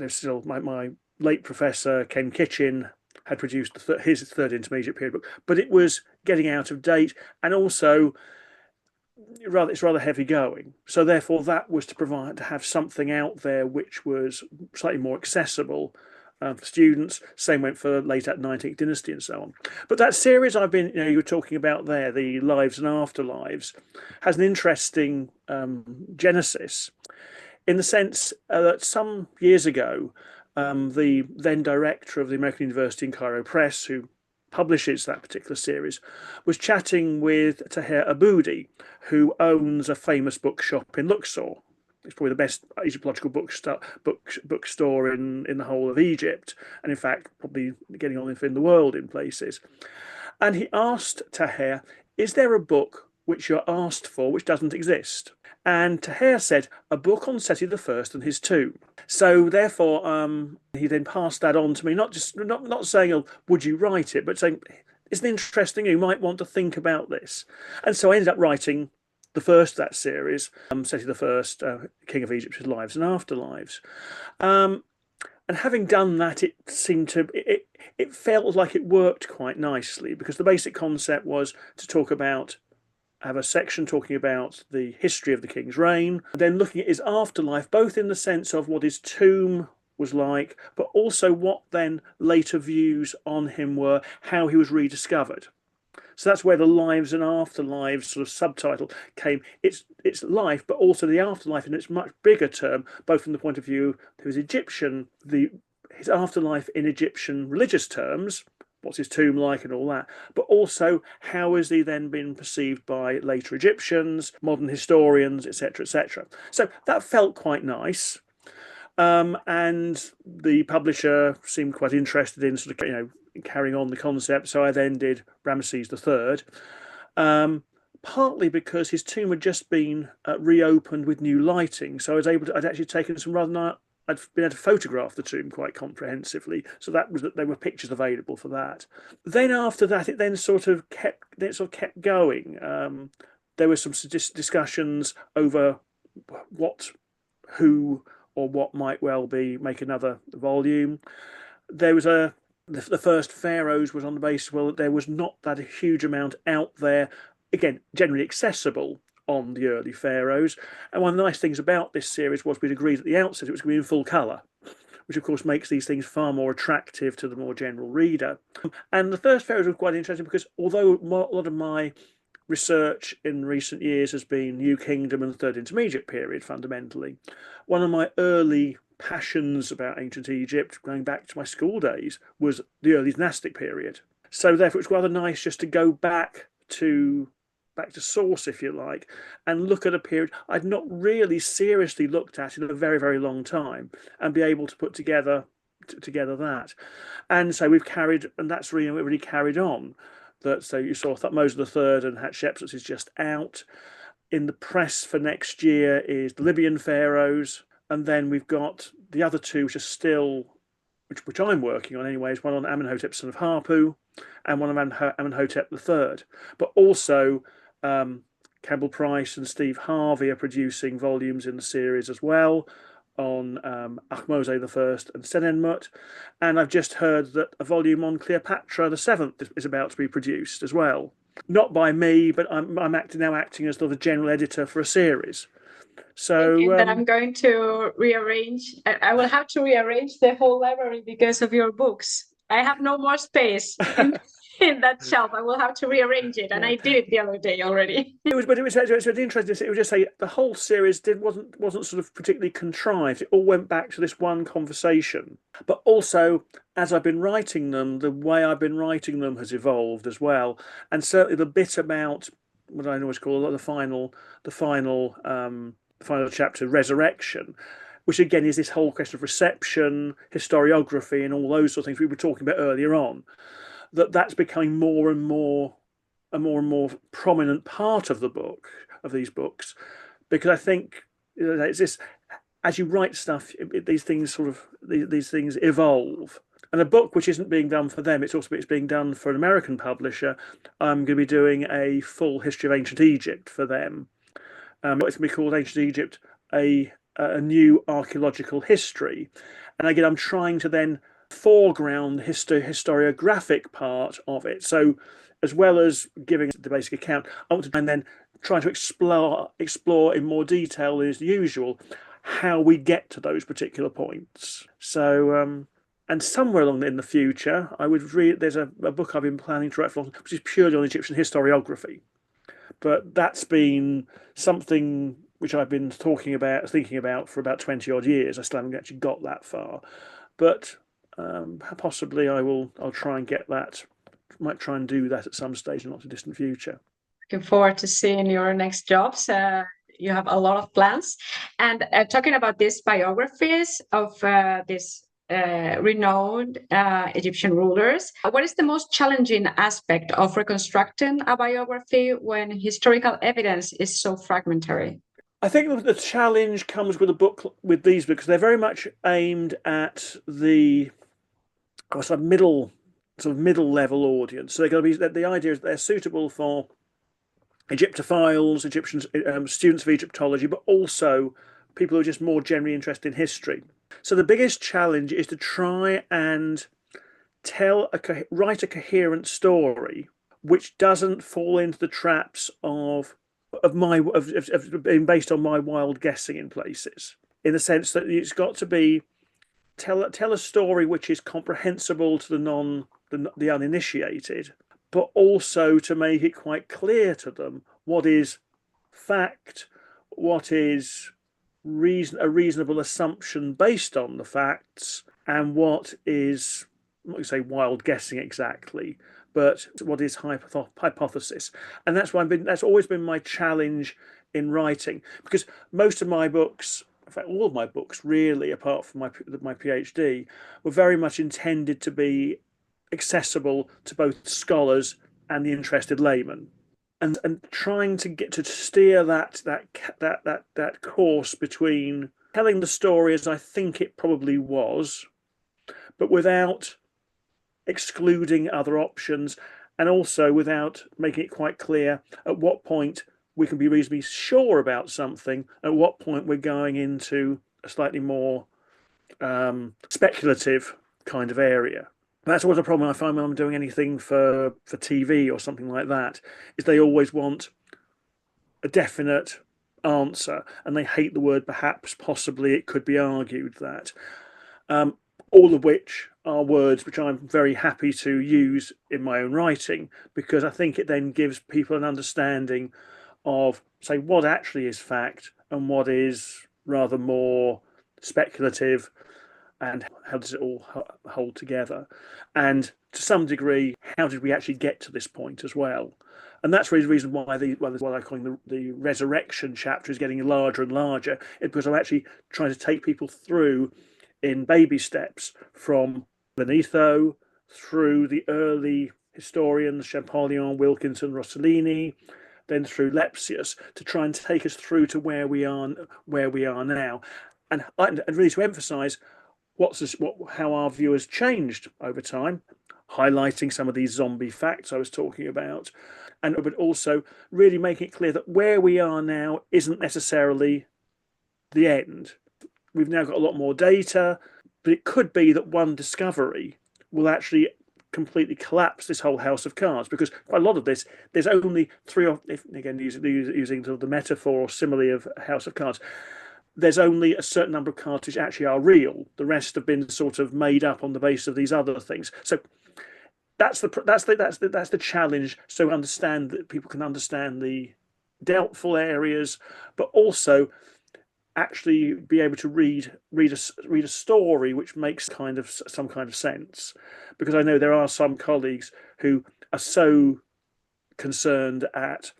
Speaker 2: still my late professor Ken Kitchen had produced his third intermediate period book, but it was getting out of date, and also it's rather heavy going. So therefore, that was to have something out there which was slightly more accessible for students. Same went for late 19th dynasty and so on. But that series you were talking about there, the Lives and Afterlives, has an interesting genesis, in the sense that some years ago, the then director of the American University in Cairo Press, who publishes that particular series, was chatting with Tahir Aboudi, who owns a famous bookshop in Luxor. It's probably the best Egyptological bookstore in the whole of Egypt, and in fact, probably getting on in the world in places. And he asked Tahir, "Is there a book which you're asked for which doesn't exist?" And Tahir said, "A book on Seti I and his tomb." So therefore, he then passed that on to me, not saying, "Oh, would you write it?" but saying, "Isn't it interesting? You might want to think about this." And so I ended up writing the first of that series, Seti I, King of Egypt, His Lives and Afterlives. And having done that, it seemed to it felt like it worked quite nicely, because the basic concept was to have a section talking about the history of the king's reign, then looking at his afterlife, both in the sense of what his tomb was like, but also what then later views on him were, how he was rediscovered. So that's where the lives and afterlives sort of subtitle came. It's life, but also the afterlife in its much bigger term, both from the point of view of his his afterlife in Egyptian religious terms, what's his tomb like and all that, but also how has he then been perceived by later Egyptians, modern historians, etc., etc. So that felt quite nice. And the publisher seemed quite interested in sort of, carrying on the concept. So I then did Ramesses III, partly because his tomb had just been reopened with new lighting. So I'd actually taken some I'd been able to photograph the tomb quite comprehensively, so there were pictures available for that. Then after that, it then sort of kept going. There were some discussions over who or what might well make another volume. There was the first pharaohs was on the basis, well, that there was not that a huge amount out there, again, generally accessible on the early pharaohs. And one of the nice things about this series was we'd agreed at the outset it was going to be in full colour, which of course makes these things far more attractive to the more general reader. And the first pharaohs was quite interesting because although a lot of my research in recent years has been New Kingdom and the Third Intermediate period, fundamentally, one of my early passions about ancient Egypt, going back to my school days, was the early dynastic period. So therefore it's rather nice just to go back to source, if you like, and look at a period I'd not really seriously looked at in a very, very long time, and be able to put together that. And so that's really carried on. So you saw Thutmose II and Hatshepsut is just out. In the press for next year is the Libyan pharaohs, and then we've got the other two which are still, which I'm working on anyways, one on Amenhotep, son of Harpu, and one on Amenhotep III. But also Campbell Price and Steve Harvey are producing volumes in the series as well on Ahmose I and Senenmut. And I've just heard that a volume on Cleopatra VII is about to be produced as well. Not by me, but I'm now acting as the general editor for a series. So
Speaker 1: that I'm going to rearrange. I will have to rearrange the whole library because of your books. I have no more space in that shelf. I will have to rearrange it, and I did it the other day already. It was
Speaker 2: really interesting. It was just the whole series wasn't sort of particularly contrived. It all went back to this one conversation. But also, as I've been writing them, the way I've been writing them has evolved as well. And certainly the bit about what I always call the final chapter, resurrection, which again is this whole question of reception, historiography, and all those sort of things we were talking about earlier on. That's becoming more and more prominent part of these books, because I think it's this, as you write stuff, these things evolve. And a book which isn't being done for them, it's being done for an American publisher. I'm going to be doing a full history of ancient Egypt for them. It's going to be called Ancient Egypt, a new archaeological history. And again, I'm trying to then foreground the historiographic part of it. So as well as giving the basic account, I want to and then try to explore in more detail as usual how we get to those particular points. So and somewhere along in the future, I would read. There's a book I've been planning to write for, which is purely on Egyptian historiography. But that's been something which I've been thinking about for about 20 odd years. I still haven't actually got that far, but possibly I'll try and get that try and do that at some stage in not too distant future.
Speaker 1: Looking forward to seeing your next jobs. You have a lot of plans. And talking about these biographies of these renowned Egyptian rulers, what is the most challenging aspect of reconstructing a biography when historical evidence is so fragmentary?
Speaker 2: I think the challenge comes with these books. They're very much aimed at the sort of middle level audience. So they're going to be, the idea is they're suitable for Egyptophiles, Egyptians, students of Egyptology, but also people who are just more generally interested in history. So the biggest challenge is to try and write a coherent story which doesn't fall into the traps of being based on my wild guessing in places. In the sense that it's got to be tell a story which is comprehensible to the uninitiated, but also to make it quite clear to them what is fact, what is a reasonable assumption based on the facts, and what is, I'm not going to say wild guessing exactly, but what is hypothesis. And that's always been my challenge in writing, because most of my books, in fact all of my books really, apart from my PhD, were very much intended to be accessible to both scholars and the interested layman, and trying to get to steer that course between telling the story as I think it probably was, but without excluding other options, and also without making it quite clear at what point we can be reasonably sure about something, at what point we're going into a slightly more speculative kind of area. That's always a problem I find when I'm doing anything for TV or something like that, is they always want a definite answer, and they hate the word perhaps, possibly, it could be argued that. All of which are words which I'm very happy to use in my own writing, because I think it then gives people an understanding of, say, what actually is fact and what is rather more speculative, and how does it all hold together, and to some degree how did we actually get to this point as well. And that's really the reason why what I call the resurrection chapter is getting larger and larger, because I'm actually trying to take people through in baby steps from Manetho through the early historians Champollion, Wilkinson, Rossellini, then through Lepsius, to try and take us through to where we are now, and really to emphasize how our view has changed over time, highlighting some of these zombie facts I was talking about, but also really making it clear that where we are now isn't necessarily the end. We've now got a lot more data, but it could be that one discovery will actually completely collapse this whole house of cards, because quite a lot of this, there's only using the metaphor or simile of a house of cards, there's only a certain number of cards which actually are real. The rest have been sort of made up on the basis of these other things. So that's the challenge. So understand that people can understand the doubtful areas, but also actually be able to read a story which makes some kind of sense. Because I know there are some colleagues who are so concerned at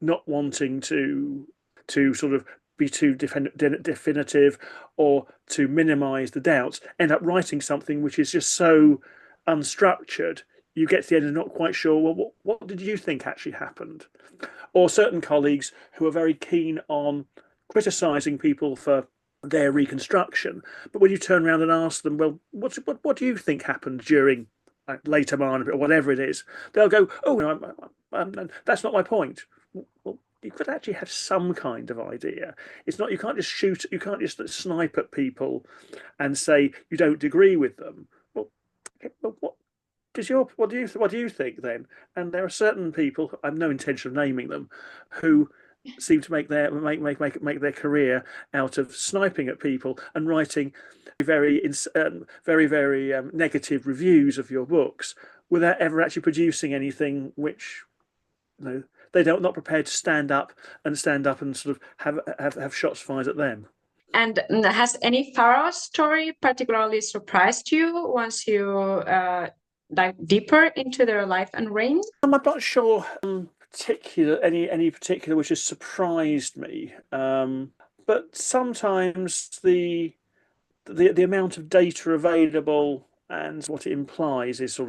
Speaker 2: not wanting to sort of be too definitive or to minimize the doubts, end up writing something which is just so unstructured, you get to the end and not quite sure, well, what did you think actually happened? Or certain colleagues who are very keen on criticizing people for their reconstruction, but when you turn around and ask them, well, what do you think happened during later Marnebit or whatever it is, they'll go, oh no, that's not my point. Well, you could actually have some kind of idea. It's not, you can't just snipe at people and say you don't agree with them. Well, okay, but what do you think then? And there are certain people, I have no intention of naming them, who seem to make their career out of sniping at people and writing very negative reviews of your books without ever actually producing anything which, they're not prepared to stand up and sort of have shots fired at them.
Speaker 1: And has any pharaoh story particularly surprised you once you dive deeper into their life and reign?
Speaker 2: I'm not sure any particular which has surprised me, but sometimes the amount of data available and what it implies is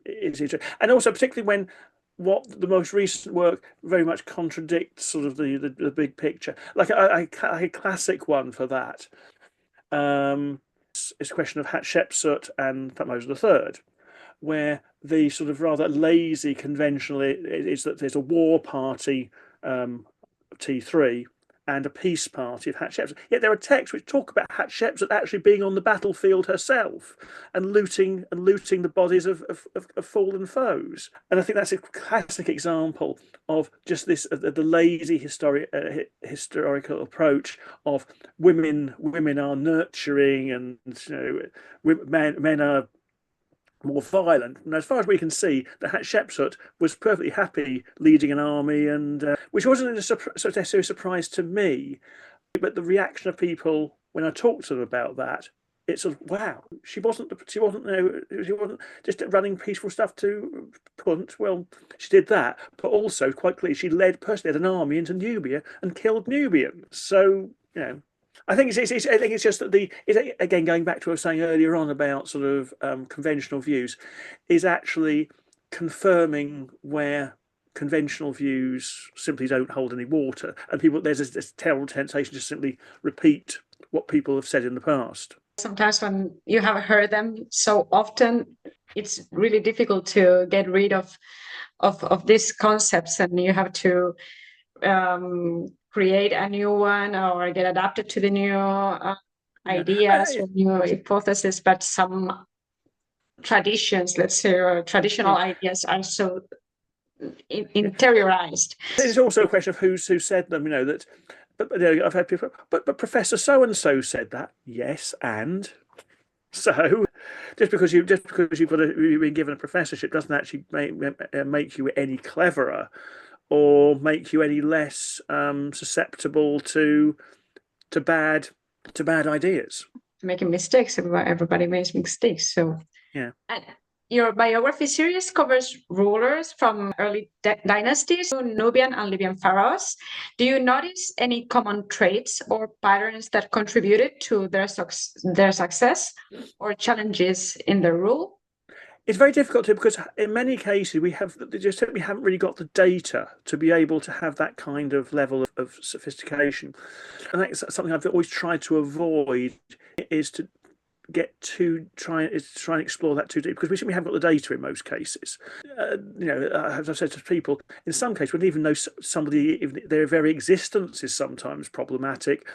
Speaker 2: interesting. And also particularly when what the most recent work very much contradicts sort of the big picture. Like a classic one for that is a question of Hatshepsut and Thutmose III, where the sort of rather lazy conventional is that there's a war party, T3, and a peace party of Hatshepsut. Yet there are texts which talk about Hatshepsut actually being on the battlefield herself and looting the bodies of fallen foes. And I think that's a classic example of just this the lazy historical approach of women are nurturing, and men are more violent. And as far as we can see, the Hatshepsut was perfectly happy leading an army, and which wasn't necessarily a surprise to me, but the reaction of people when I talked to them about that, it's sort of, wow, she wasn't just running peaceful stuff to Punt. Well, she did that, but also quite clearly she personally led an army into Nubia and killed Nubians. So I think it's just that again, going back to what I was saying earlier on about sort of conventional views, is actually confirming where conventional views simply don't hold any water, and there's this terrible temptation to simply repeat what people have said in the past.
Speaker 1: Sometimes when you have heard them so often, it's really difficult to get rid of these concepts, and you have to create a new one or get adapted to the new ideas or new hypotheses. But some traditions, let's say, or traditional ideas are so interiorized.
Speaker 2: It's also a question of who said them. That. But I've had people. But Professor so and so said that. Yes, and so just because you've been given a professorship doesn't actually make you any cleverer, or make you any less susceptible to bad ideas.
Speaker 1: Making mistakes. Everybody makes mistakes. So
Speaker 2: yeah.
Speaker 1: And your biography series covers rulers from early dynasties to Nubian and Libyan pharaohs. Do you notice any common traits or patterns that contributed to their success or challenges in their rule?
Speaker 2: It's very difficult to, because in many cases we haven't really got the data to be able to have that kind of level of sophistication, and that's something I've always tried to avoid, is to try and explore that too deep, because we simply haven't got the data in most cases. As I've said to people, in some cases we don't even know somebody, even their very existence is sometimes problematic.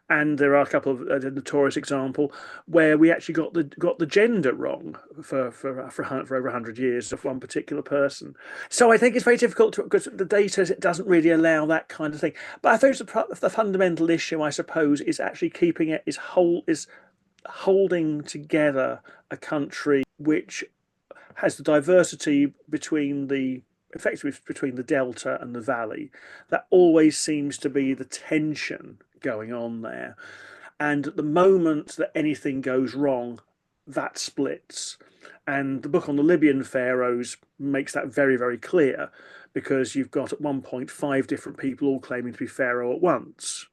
Speaker 2: And there are a couple of a notorious example where we actually got the gender wrong for over 100 years of one particular person. So I think it's very difficult because the data doesn't really allow that kind of thing. But I think the fundamental issue, I suppose, is actually keeping it is holding together a country which has the diversity between the delta and the valley. That always seems to be the tension going on there, and at the moment that anything goes wrong, that splits. And the book on the Libyan pharaohs makes that very, very clear, because you've got at one point 5 different people all claiming to be pharaoh at once,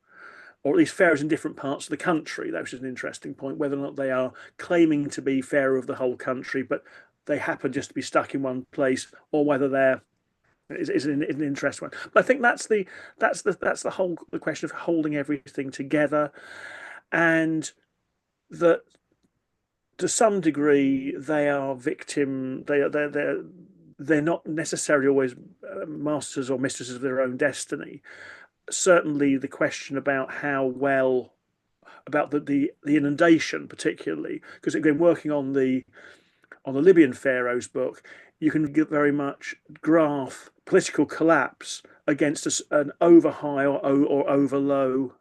Speaker 2: or at least pharaohs in different parts of the country. That was an interesting point, whether or not they are claiming to be pharaoh of the whole country, but they happen just to be stuck in one place, or whether they're is an interesting one. But I think that's the question of holding everything together, and that to some degree they are they're not necessarily always masters or mistresses of their own destiny. Certainly the question about how well about the inundation, particularly, because again, working on the Libyan pharaohs book, you can very much graph political collapse against an over high or over low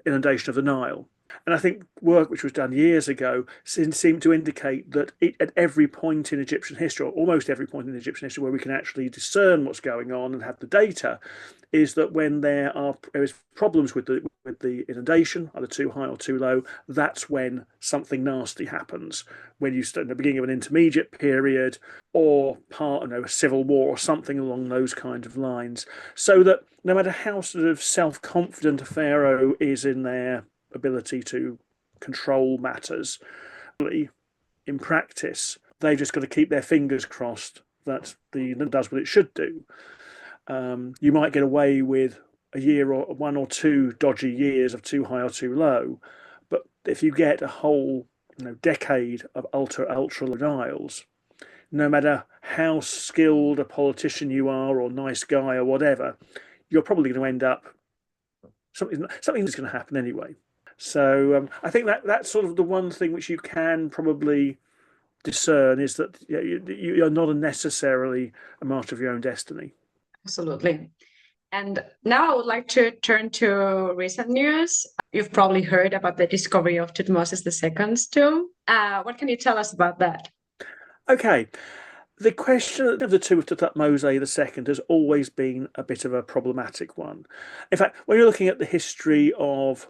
Speaker 2: inundation of the Nile. And I think work which was done years ago seemed to indicate that at every point in Egyptian history, or almost every point in Egyptian history where we can actually discern what's going on and have the data, is that when there is problems with with the inundation, either too high or too low, that's when something nasty happens. When you start at the beginning of an intermediate period, or part of a civil war or something along those kind of lines. So that no matter how sort of self-confident a pharaoh is in their ability to control matters, in practice, they've just got to keep their fingers crossed that the does what it should do. You might get away with a year or 1 or 2 dodgy years of too high or too low, but if you get a whole decade of ultra low dials, no matter how skilled a politician you are or nice guy or whatever, you're probably going to end up something's going to happen anyway. So I think that's sort of the one thing which you can probably discern, is that you're not necessarily a master of your own destiny.
Speaker 1: Absolutely. And now I would like to turn to recent news. You've probably heard about the discovery of Thutmose II's tomb. What can you tell us about that?
Speaker 2: Okay. The question of the tomb of Thutmose II has always been a bit of a problematic one. In fact, when you're looking at the history of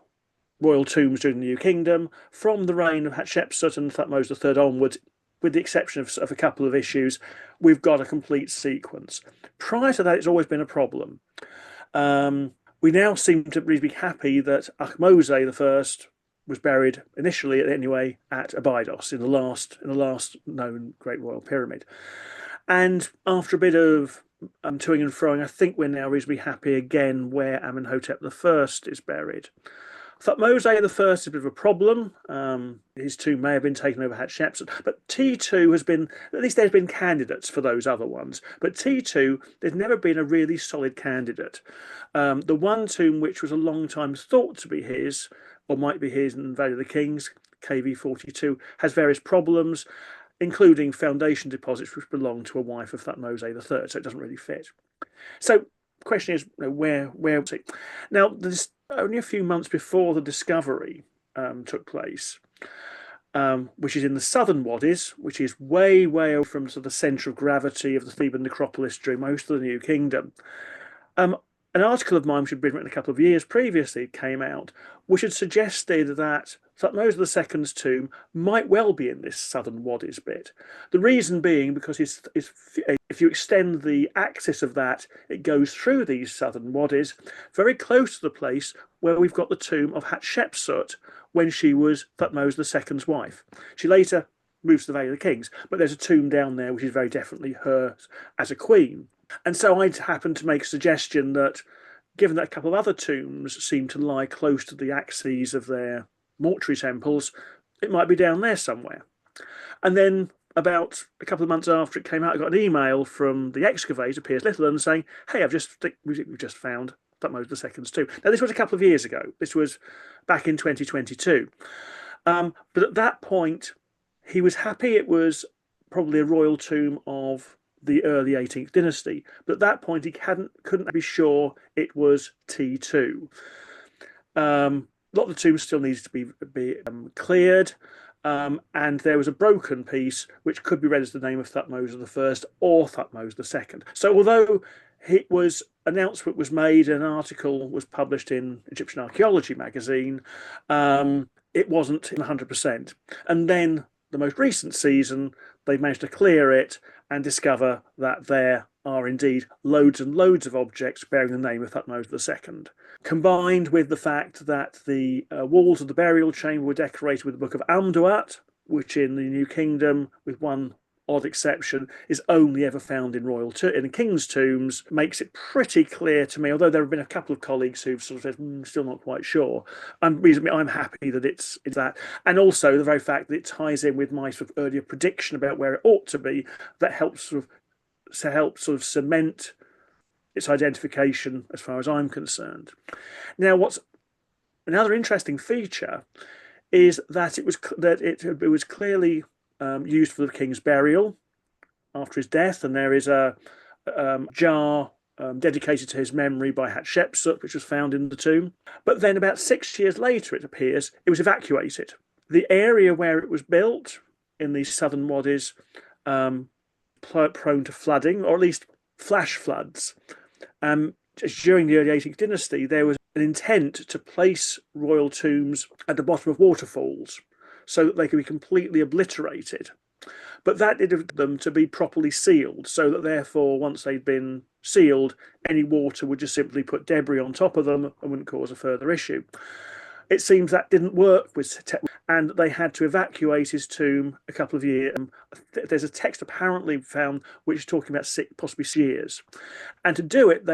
Speaker 2: royal tombs during the New Kingdom, from the reign of Hatshepsut and Thutmose III onwards, with the exception of a couple of issues, we've got a complete sequence. Prior to that, it's always been a problem. We now seem to be happy that Thutmose I was buried initially, anyway, at Abydos in the last known Great Royal Pyramid. And after a bit of toing and froing, I think we're now reasonably happy again where Amenhotep I is buried. Thutmose I is a bit of a problem. His tomb may have been taken over Hatshepsut, but T2 has been, at least there's been candidates for those other ones. But T2, there's never been a really solid candidate. The one tomb which was a long time thought to be his, or might be his in Valley of the Kings, KV42, has various problems, including foundation deposits which belong to a wife of Thutmose III, so it doesn't really fit. So the question is, where was it? Now, there's only a few months before the discovery took place, which is in the southern Wadis, which is way away from sort of the centre of gravity of the Theban necropolis during most of the New Kingdom. An article of mine, which had been written a couple of years previously, came out, which had suggested that Thutmose II's tomb might well be in this southern Wadis bit. The reason being because if you extend the axis of that, it goes through these southern Wadis, very close to the place where we've got the tomb of Hatshepsut when she was Thutmose II's wife. She later moves to the Valley of the Kings, but there's a tomb down there which is very definitely hers as a queen. And so I happened to make a suggestion that, given that a couple of other tombs seem to lie close to the axes of their mortuary temples, it might be down there somewhere. And then about a couple of months after it came out, I got an email from the excavator, Piers Littleland, saying, hey, we've just found Thutmose II's tomb. Now, this was a couple of years ago. This was back in 2022. But at that point, he was happy it was probably a royal tomb of the early 18th dynasty, but at that point he couldn't be sure it was T2. A lot of the tombs still needed to be cleared, and there was a broken piece which could be read as the name of Thutmose I or Thutmose II. So although announcement was made, an article was published in Egyptian Archaeology magazine, it wasn't 100%. And then the most recent season, they managed to clear it and discover that there are indeed loads and loads of objects bearing the name of Thutmose II. Combined with the fact that the walls of the burial chamber were decorated with the Book of Amduat, which in the New Kingdom, with one odd exception, is only ever found in king's tombs, makes it pretty clear to me, although there have been a couple of colleagues who've sort of said, still not quite sure. I'm happy that it's that. And also the very fact that it ties in with my sort of earlier prediction about where it ought to be, that helps sort of cement its identification as far as I'm concerned. Now, what's another interesting feature is that it was clearly used for the king's burial after his death, and there is a jar dedicated to his memory by Hatshepsut, which was found in the tomb. But then about 6 years later, it appears, it was evacuated. The area where it was built in the southern Wadis, prone to flooding, or at least flash floods. During the early 18th dynasty, there was an intent to place royal tombs at the bottom of waterfalls so that they could be completely obliterated. But that did them to be properly sealed, so that therefore, once they'd been sealed, any water would just simply put debris on top of them and wouldn't cause a further issue. It seems that didn't work with, and they had to evacuate his tomb a couple of years. There's a text apparently found which is talking about possibly 6 years, and to do it,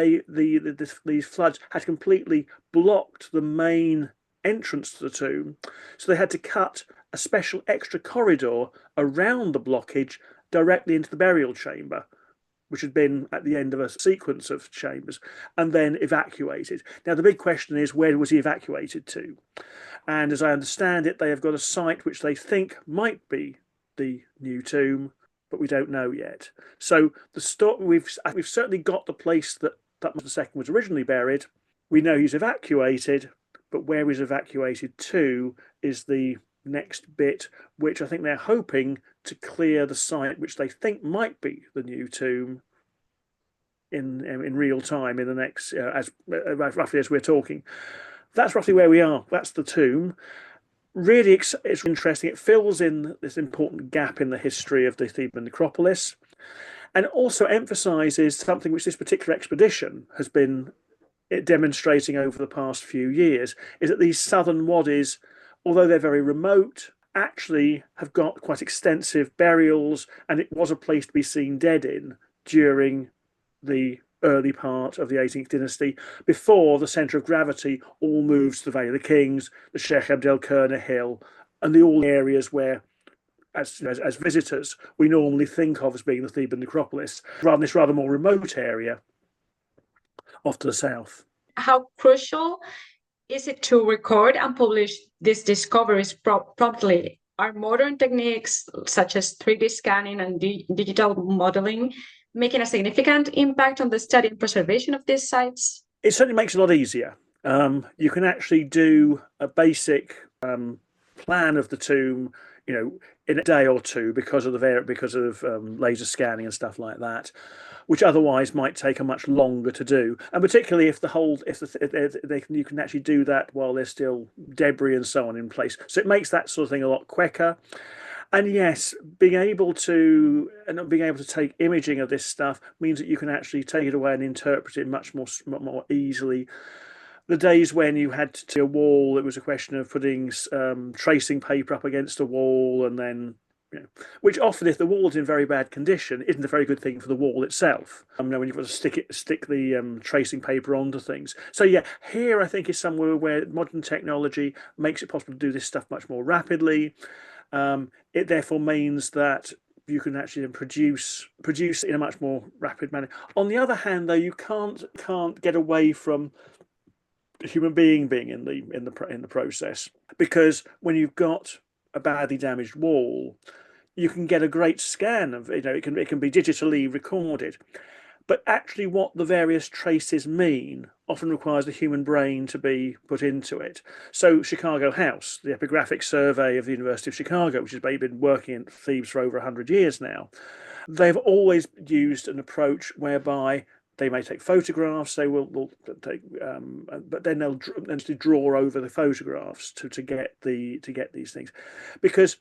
Speaker 2: these floods had completely blocked the main entrance to the tomb, so they had to cut a special extra corridor around the blockage directly into the burial chamber, which had been at the end of a sequence of chambers, and then evacuated. Now, the big question is, where was he evacuated to? And as I understand it, they have got a site which they think might be the new tomb, but we don't know yet. So the story, we've certainly got the place that Thutmose II was originally buried. We know he's evacuated, but where he's evacuated to is the next bit, which I think they're hoping to clear the site which they think might be the new tomb in real time in the next roughly as we're talking. That's roughly where we are. That's the tomb. Really, it's interesting. It fills in this important gap in the history of the Theban necropolis, and also emphasizes something which this particular expedition has been demonstrating over the past few years, is that these southern wadis, although they're very remote, actually have got quite extensive burials, and it was a place to be seen dead in during the early part of the 18th dynasty, before the centre of gravity all moves to the Valley of the Kings, the Sheikh Abdel Kerner Hill, and all areas where, as visitors, we normally think of as being the Theban necropolis, rather than this rather more remote area off to the south.
Speaker 1: How crucial is it to record and publish these discoveries promptly? Are modern techniques such as 3D scanning and digital modeling making a significant impact on the study and preservation of these sites?
Speaker 2: It certainly makes it a lot easier. You can actually do a basic plan of the tomb, in a day or two because of laser scanning and stuff like that, which otherwise might take a much longer to do. And particularly if you can actually do that while there's still debris and so on in place. So it makes that sort of thing a lot quicker. And yes, being able to take imaging of this stuff means that you can actually take it away and interpret it much more easily. The days when you had to a wall, it was a question of putting tracing paper up against a wall, and then, which often, if the wall's in very bad condition, isn't a very good thing for the wall itself. When you've got to stick the tracing paper onto things. So yeah, here I think is somewhere where modern technology makes it possible to do this stuff much more rapidly. It therefore means that you can actually produce in a much more rapid manner. On the other hand, though, you can't get away from a human being in the process, because when you've got a badly damaged wall, you can get a great scan of it can be digitally recorded, but actually what the various traces mean often requires the human brain to be put into it. So Chicago House, the epigraphic survey of the University of Chicago, which has been working in Thebes for over 100 years now, they've always used an approach whereby they may take photographs. They will take, but then they'll draw over the photographs to get these things, because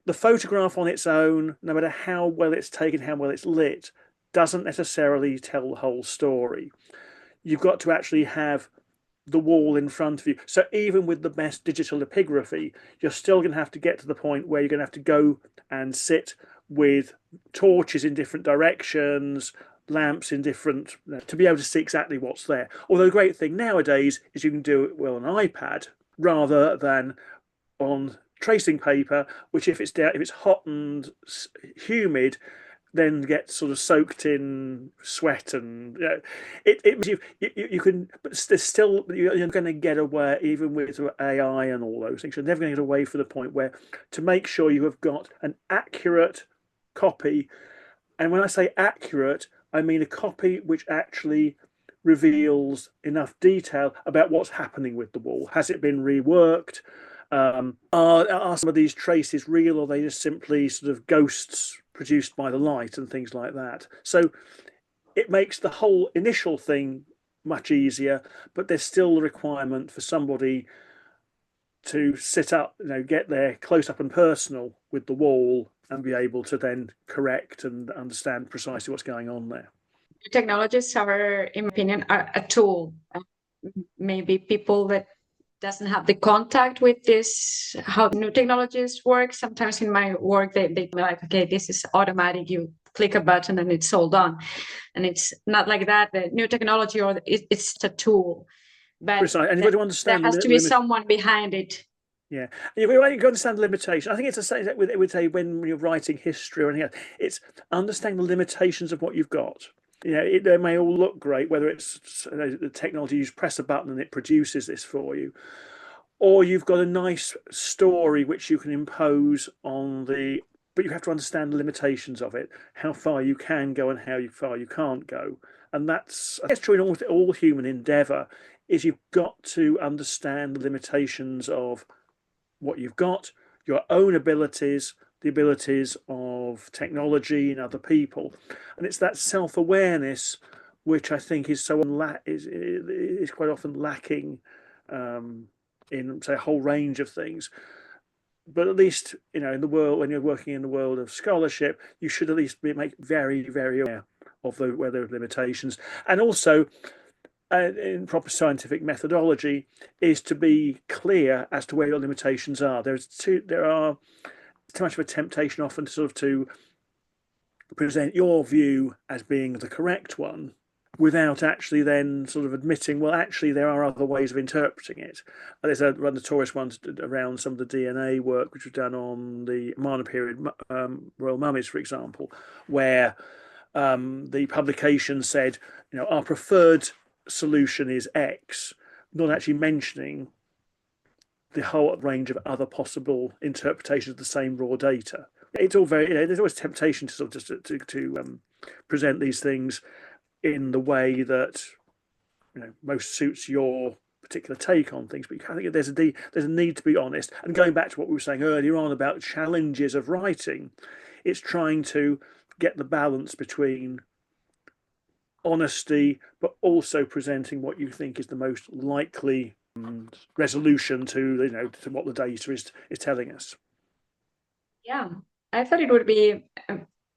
Speaker 2: the photograph on its own, no matter how well it's taken, how well it's lit, doesn't necessarily tell the whole story. You've got to actually have the wall in front of you. So even with the best digital epigraphy, you're still going to have to get to the point where you're going to have to go and sit with torches in different directions, lamps in different, to be able to see exactly what's there. Although the great thing nowadays is you can do it well on an iPad rather than on tracing paper, which if it's hot and humid, then gets sort of soaked in sweat, and you can, but still you're going to get away, even with AI and all those things. You're never going to get away from the point where, to make sure you have got an accurate copy, and when I say accurate, I mean a copy which actually reveals enough detail about what's happening with the wall. Has it been reworked? Are some of these traces real, or are they just simply sort of ghosts produced by the light and things like that? So it makes the whole initial thing much easier, but there's still the requirement for somebody to sit up, get there close up and personal with the wall and be able to then correct and understand precisely what's going on there.
Speaker 1: Technologists are, in my opinion, are a tool. Maybe people that doesn't have the contact with this, how new technologies work. Sometimes in my work, they like, okay, this is automatic. You click a button and it's all done. And it's not like that. The new technology, or it's a tool. But
Speaker 2: Precisely. And you've got to understand
Speaker 1: there has to be someone behind it.
Speaker 2: Yeah, you've got to understand the limitation. I think it's the same with say when you're writing history or anything else. It's understanding the limitations of what you've got. They may all look great, whether it's the technology, you just press a button and it produces this for you, or you've got a nice story which you can impose on the. But you have to understand the limitations of it, how far you can go and how far you can't go, and that's true in almost all human endeavour. Is you've got to understand the limitations of what you've got, your own abilities, the abilities of technology and other people, and it's that self-awareness which I think is so is quite often lacking in, say, a whole range of things. But at least in the world, when you're working in the world of scholarship, you should at least make very, very aware of where there are limitations, and also in proper scientific methodology is to be clear as to where your limitations are. There are too much of a temptation often to present your view as being the correct one without actually then sort of admitting, well, actually there are other ways of interpreting it. There's a notorious one around some of the DNA work which was done on the Amarna period royal mummies, for example, where the publication said, our preferred solution is X, not actually mentioning the whole range of other possible interpretations of the same raw data. It's all very, there's always temptation to sort of just to present these things in the way that most suits your particular take on things. But I think there's a need to be honest. And going back to what we were saying earlier on about challenges of writing, it's trying to get the balance between honesty, but also presenting what you think is the most likely resolution to to what the data is telling us.
Speaker 1: Yeah, I thought it would be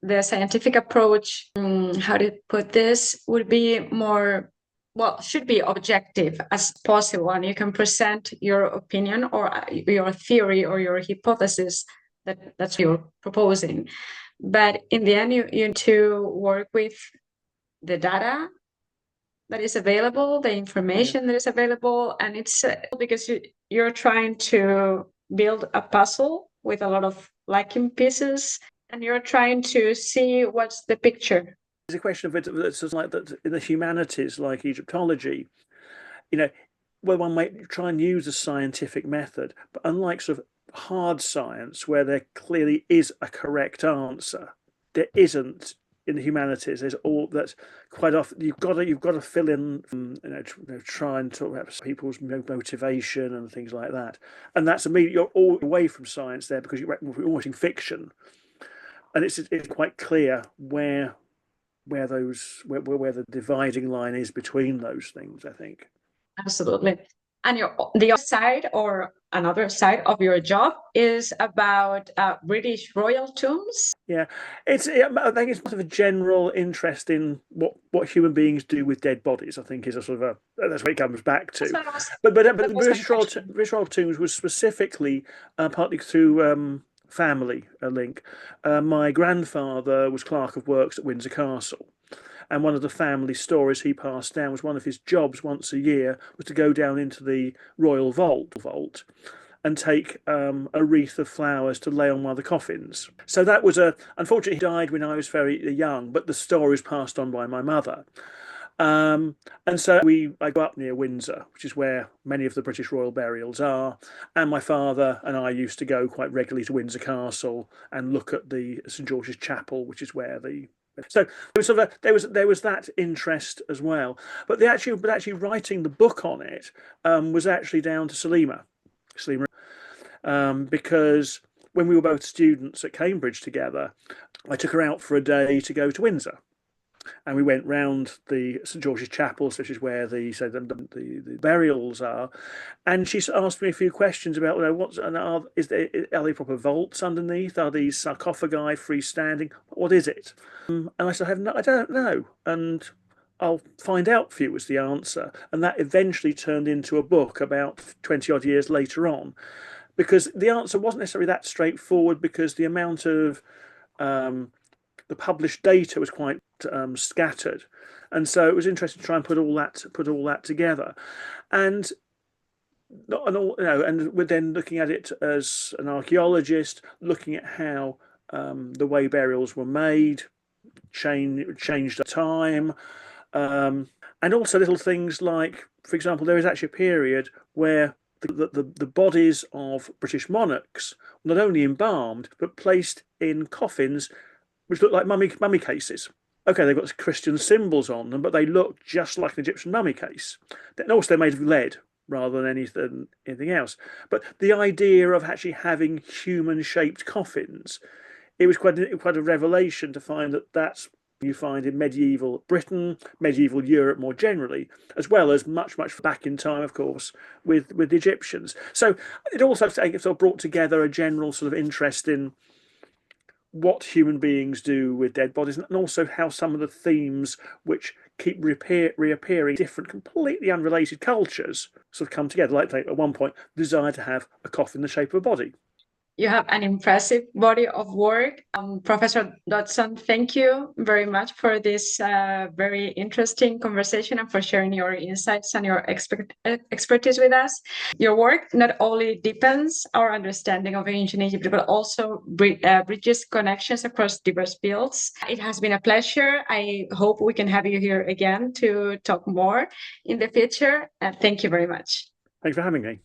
Speaker 1: the scientific approach. How to put this would be more, well, should be objective as possible, and you can present your opinion or your theory or your hypothesis that's you're proposing. But in the end, you need to work with the data that is available, the information that is available, and it's because you're trying to build a puzzle with a lot of lacking pieces, and you're trying to see what's the picture.
Speaker 2: There's a question of it that's like that in the humanities, like Egyptology, where one might try and use a scientific method, but unlike sort of hard science, where there clearly is a correct answer, there isn't. In the humanities, there's all that quite often you've got to fill in, try and talk about people's motivation and things like that, and that's immediately you're all away from science there because you're watching fiction, and it's quite clear where the dividing line is between those things, I think.
Speaker 1: Absolutely. And the other side, or another side of your job, is about British royal tombs.
Speaker 2: Yeah, I think it's sort of a general interest in what human beings do with dead bodies. I think is a sort of that's what it comes back to. But British royal tombs was specifically partly through family link. My grandfather was Clerk of Works at Windsor Castle. And one of the family stories he passed down was one of his jobs once a year was to go down into the royal vault and take a wreath of flowers to lay on one of the coffins. So that was unfortunately he died when I was very young, but the story was passed on by my mother. And so I grew up near Windsor, which is where many of the British royal burials are. And my father and I used to go quite regularly to Windsor Castle and look at the St George's Chapel, which is where so there was that interest as well. But actually writing the book on it was actually down to Salima, because when we were both students at Cambridge together, I took her out for a day to go to Windsor. and we went round the St George's Chapels, which is where the burials are. And she asked me a few questions about, are they proper vaults underneath? Are these sarcophagi freestanding? What is it? And I said, I don't know. And I'll find out for you was the answer. And that eventually turned into a book about 20 odd years later on, because the answer wasn't necessarily that straightforward, because the amount of the published data was quite scattered, and so it was interesting to try and put all that together, and we're then looking at it as an archaeologist, looking at how the way burials were made changed at time, and also little things like, for example, there is actually a period where the bodies of British monarchs were not only embalmed but placed in coffins which look like mummy cases. Okay, they've got Christian symbols on them, but they look just like an Egyptian mummy case. And also, they're made of lead rather than anything else. But the idea of actually having human-shaped coffins, it was quite a revelation to find that that's you find in medieval Britain, medieval Europe more generally, as well as much back in time, of course, with the Egyptians. So it also sort of brought together a general sort of interest in what human beings do with dead bodies, and also how some of the themes which keep reappearing in different, completely unrelated cultures sort of come together. Like at one point, the desire to have a coffin in the shape of a body.
Speaker 1: You have an impressive body of work. Professor Dodson, thank you very much for this very interesting conversation and for sharing your insights and your expertise with us. Your work not only deepens our understanding of ancient Egypt, but also bridges connections across diverse fields. It has been a pleasure. I hope we can have you here again to talk more in the future. Thank you very much.
Speaker 2: Thanks for having me.